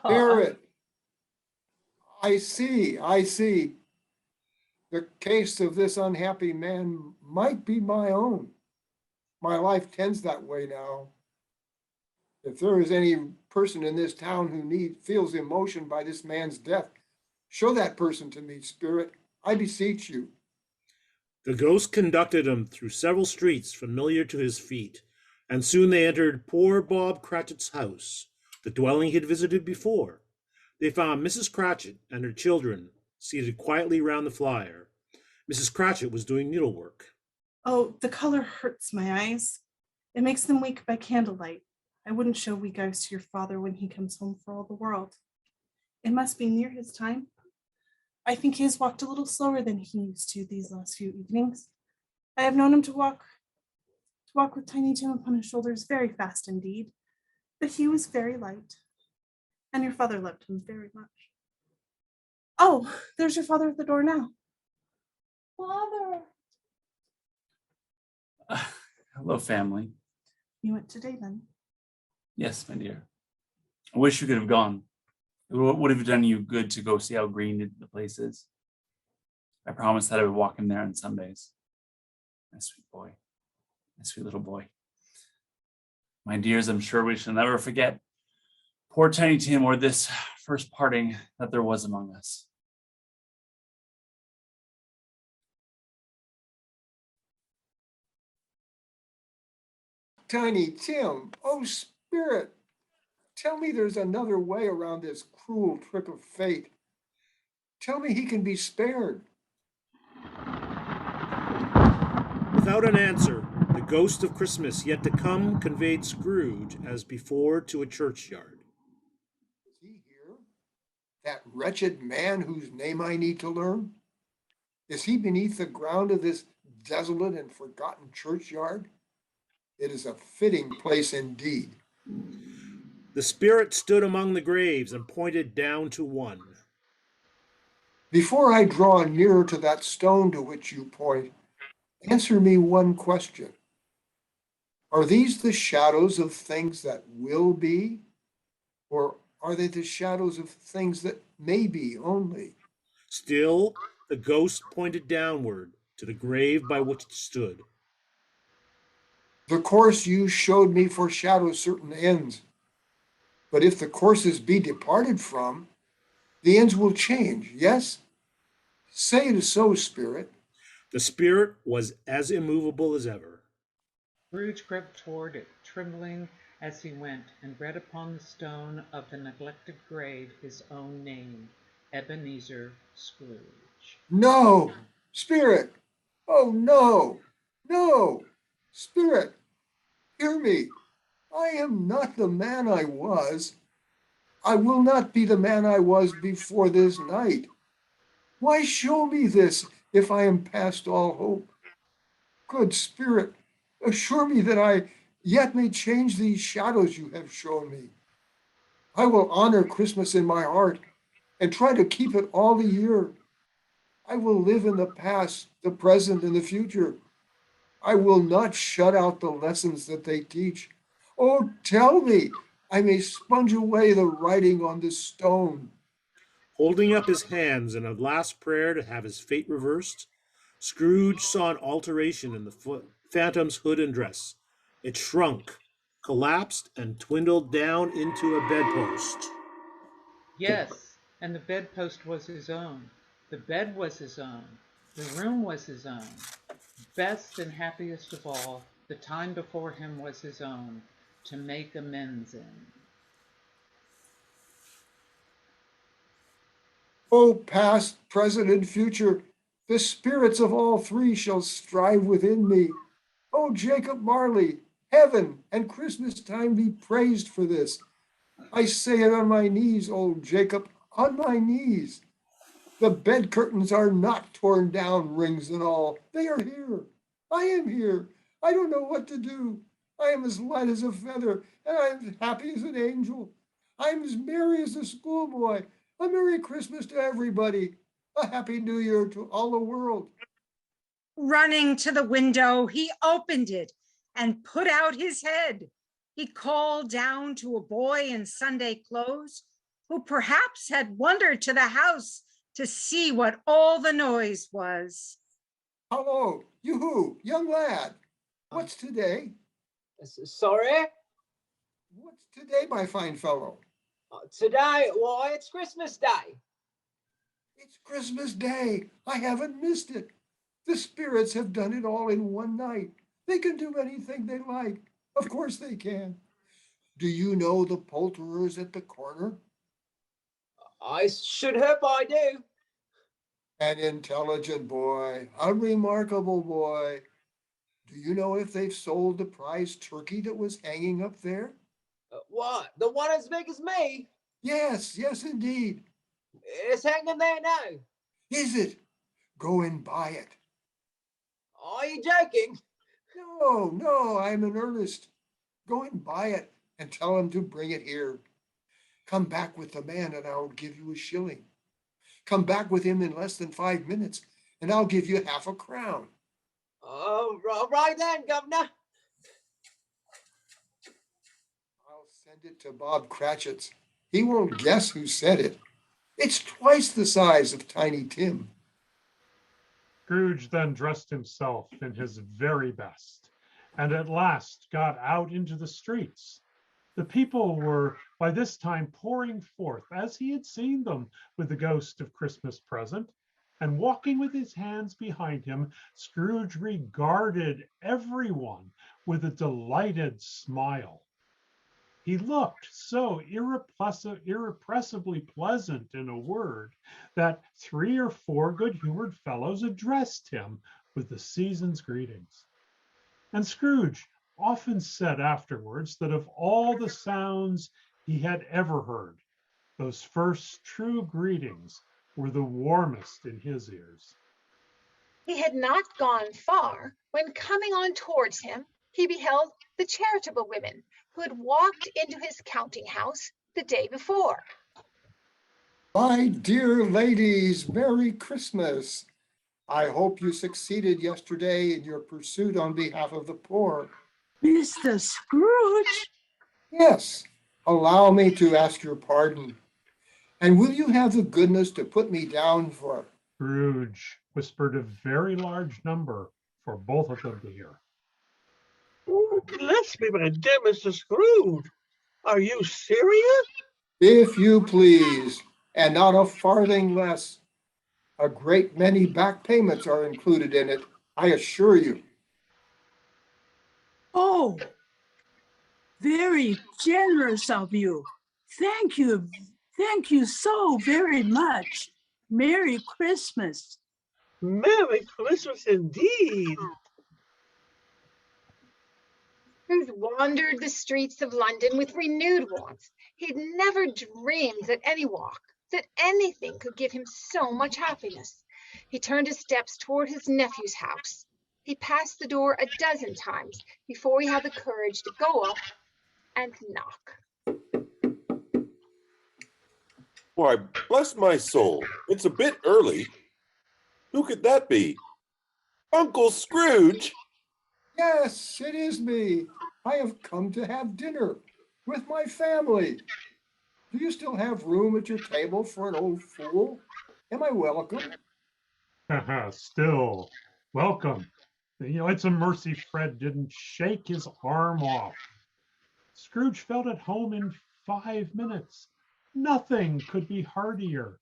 Spirit, I see. The case of this unhappy man might be my own. My life tends that way now. If there is any person in this town who feels emotion by this man's death, show that person to me, Spirit. I beseech you. The ghost conducted him through several streets familiar to his feet, and soon they entered poor Bob Cratchit's house, the dwelling he had visited before. They found Mrs. Cratchit and her children seated quietly round the fire. Mrs. Cratchit was doing needlework. Oh, the color hurts my eyes. It makes them weak by candlelight. I wouldn't show weak eyes to your father when he comes home for all the world. It must be near his time. I think he has walked a little slower than he used to these last few evenings. I have known him to walk with Tiny Tim upon his shoulders very fast indeed, but he was very light, and your father loved him very much. Oh, there's your father at the door now. Father. Hello, family. You went today then? Yes, my dear. I wish you could have gone. It would have done you good to go see how green the place is. I promised that I would walk in there on Sundays. My sweet boy. My sweet little boy. My dears, I'm sure we shall never forget poor Tiny Tim or this first parting that there was among us. Tiny Tim, oh Spirit, tell me there's another way around this cruel trick of fate. Tell me he can be spared. Without an answer, the ghost of Christmas yet to come conveyed Scrooge as before to a churchyard. Is he here? That wretched man whose name I need to learn? Is he beneath the ground of this desolate and forgotten churchyard? It is a fitting place indeed. The spirit stood among the graves and pointed down to one. Before I draw nearer to that stone to which you point, answer me one question. Are these the shadows of things that will be, or are they the shadows of things that may be only? Still, the ghost pointed downward to the grave by which it stood. The course you showed me foreshadows certain ends. But if the courses be departed from, the ends will change, yes? Say it is so, Spirit. The spirit was as immovable as ever. Scrooge crept toward it, trembling as he went, and read upon the stone of the neglected grave his own name, Ebenezer Scrooge. No, Spirit. Oh, no, no, Spirit, hear me. I am not the man I was. I will not be the man I was before this night. Why show me this if I am past all hope? Good Spirit, assure me that I yet may change these shadows you have shown me. I will honor Christmas in my heart and try to keep it all the year. I will live in the past, the present, and the future. I will not shut out the lessons that they teach. Oh, tell me, I may sponge away the writing on this stone. Holding up his hands in a last prayer to have his fate reversed, Scrooge saw an alteration in the phantom's hood and dress. It shrunk, collapsed, and dwindled down into a bedpost. Yes, and the bedpost was his own. The bed was his own. The room was his own. Best and happiest of all, the time before him was his own, to make amends in. O past, present, and future, the spirits of all three shall strive within me. O Jacob Marley, heaven and Christmas time be praised for this. I say it on my knees, old Jacob, on my knees. The bed curtains are not torn down, rings and all. They are here. I am here. I don't know what to do. I am as light as a feather, and I am as happy as an angel. I am as merry as a schoolboy. A Merry Christmas to everybody. A Happy New Year to all the world. Running to the window, he opened it and put out his head. He called down to a boy in Sunday clothes who perhaps had wandered to the house to see what all the noise was. Hello, you, young lad. What's today? Sorry? What's today, my fine fellow? Today, why, it's Christmas Day. It's Christmas Day. I haven't missed it. The spirits have done it all in one night. They can do anything they like. Of course they can. Do you know the poulterers at the corner? I should hope I do. An intelligent boy, a remarkable boy. Do you know if they've sold the prize turkey that was hanging up there? What? The one as big as me? Yes, indeed. It's hanging there now. Is it? Go and buy it. Are you joking? No, I'm in earnest. Go and buy it and tell him to bring it here. Come back with the man and I'll give you a shilling. Come back with him in less than 5 minutes and I'll give you half a crown. Oh, right then, Governor. I'll send it to Bob Cratchit's. He won't guess who said it. It's twice the size of Tiny Tim. Scrooge then dressed himself in his very best and at last got out into the streets. The people were by this time pouring forth as he had seen them with the ghost of Christmas present, and walking with his hands behind him, Scrooge regarded everyone with a delighted smile. He looked so irrepressibly pleasant, in a word, that 3 or 4 good-humored fellows addressed him with the season's greetings. And Scrooge often said afterwards that of all the sounds he had ever heard, those first true greetings were the warmest in his ears. He had not gone far when, coming on towards him, he beheld the charitable women who had walked into his counting house the day before. My dear ladies, Merry Christmas. I hope you succeeded yesterday in your pursuit on behalf of the poor. Mr. Scrooge? Yes, allow me to ask your pardon. And will you have the goodness to put me down for? Scrooge whispered a very large number for both of them to hear. Oh, bless me, my dear Mr. Scrooge. Are you serious? If you please, and not a farthing less. A great many back payments are included in it, I assure you. Oh, very generous of you. Thank you. Thank you so very much. Merry Christmas. Merry Christmas indeed. Scrooge wandered the streets of London with renewed warmth. He'd never dreamed that any walk, that anything could give him so much happiness. He turned his steps toward his nephew's house. He passed the door a dozen times before he had the courage to go up and knock. Why, bless my soul, it's a bit early. Who could that be? Uncle Scrooge? Yes, it is me. I have come to have dinner with my family. Do you still have room at your table for an old fool? Am I welcome? Still, welcome. It's a mercy Fred didn't shake his arm off. Scrooge felt at home in 5 minutes. Nothing could be heartier.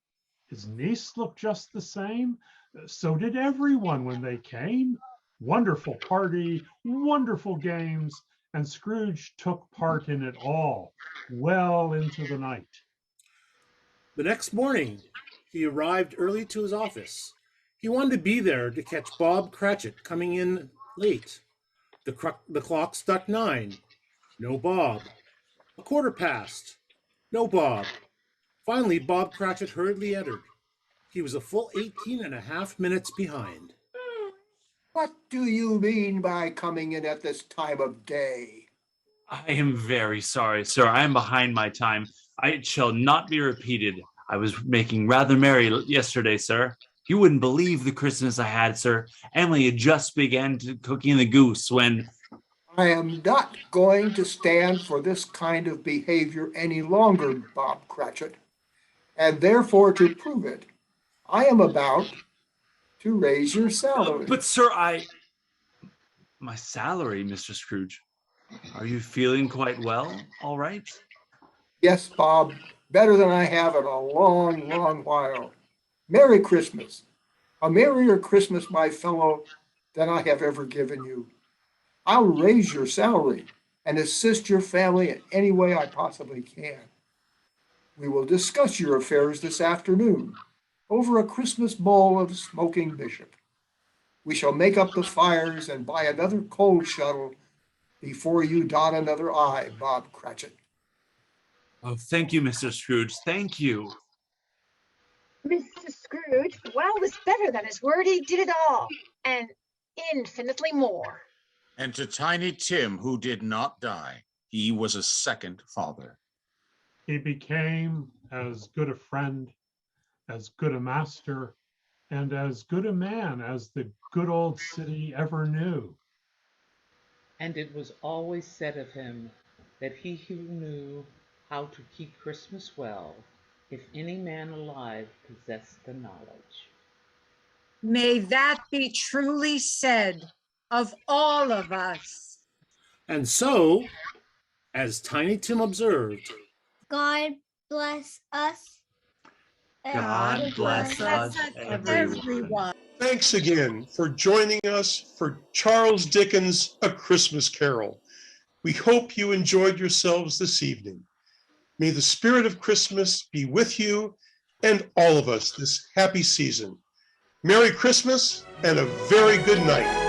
His niece looked just the same. So did everyone when they came. Wonderful party, wonderful games, and Scrooge took part in it all, well into the night. The next morning, he arrived early to his office. He wanted to be there to catch Bob Cratchit coming in late. The clock struck 9. No Bob. A quarter past. No, Bob. Finally, Bob Cratchit hurriedly entered. He was a full 18.5 minutes behind. What do you mean by coming in at this time of day? I am very sorry, sir. I am behind my time. It shall not be repeated. I was making rather merry yesterday, sir. You wouldn't believe the Christmas I had, sir. Emily had just began cooking the goose when... I am not going to stand for this kind of behavior any longer, Bob Cratchit. And therefore, to prove it, I am about to raise your salary. But, sir, my salary, Mr. Scrooge. Are you feeling quite well? All right? Yes, Bob, better than I have in a long, long while. Merry Christmas. A merrier Christmas, my fellow, than I have ever given you. I'll raise your salary and assist your family in any way I possibly can. We will discuss your affairs this afternoon over a Christmas bowl of smoking bishop. We shall make up the fires and buy another coal shuttle before you dot another I, Bob Cratchit. Oh, thank you, Mr. Scrooge. Thank you. Mr. Scrooge, well was better than his word. He did it all, and infinitely more. And to Tiny Tim, who did not die, he was a second father. He became as good a friend, as good a master, and as good a man as the good old city ever knew. And it was always said of him that he who knew how to keep Christmas well, if any man alive possessed the knowledge. May that be truly said of all of us. And so, as Tiny Tim observed, God bless us. God bless us, everyone. Thanks again for joining us for Charles Dickens' A Christmas Carol. We hope you enjoyed yourselves this evening. May the spirit of Christmas be with you and all of us this happy season. Merry Christmas and a very good night.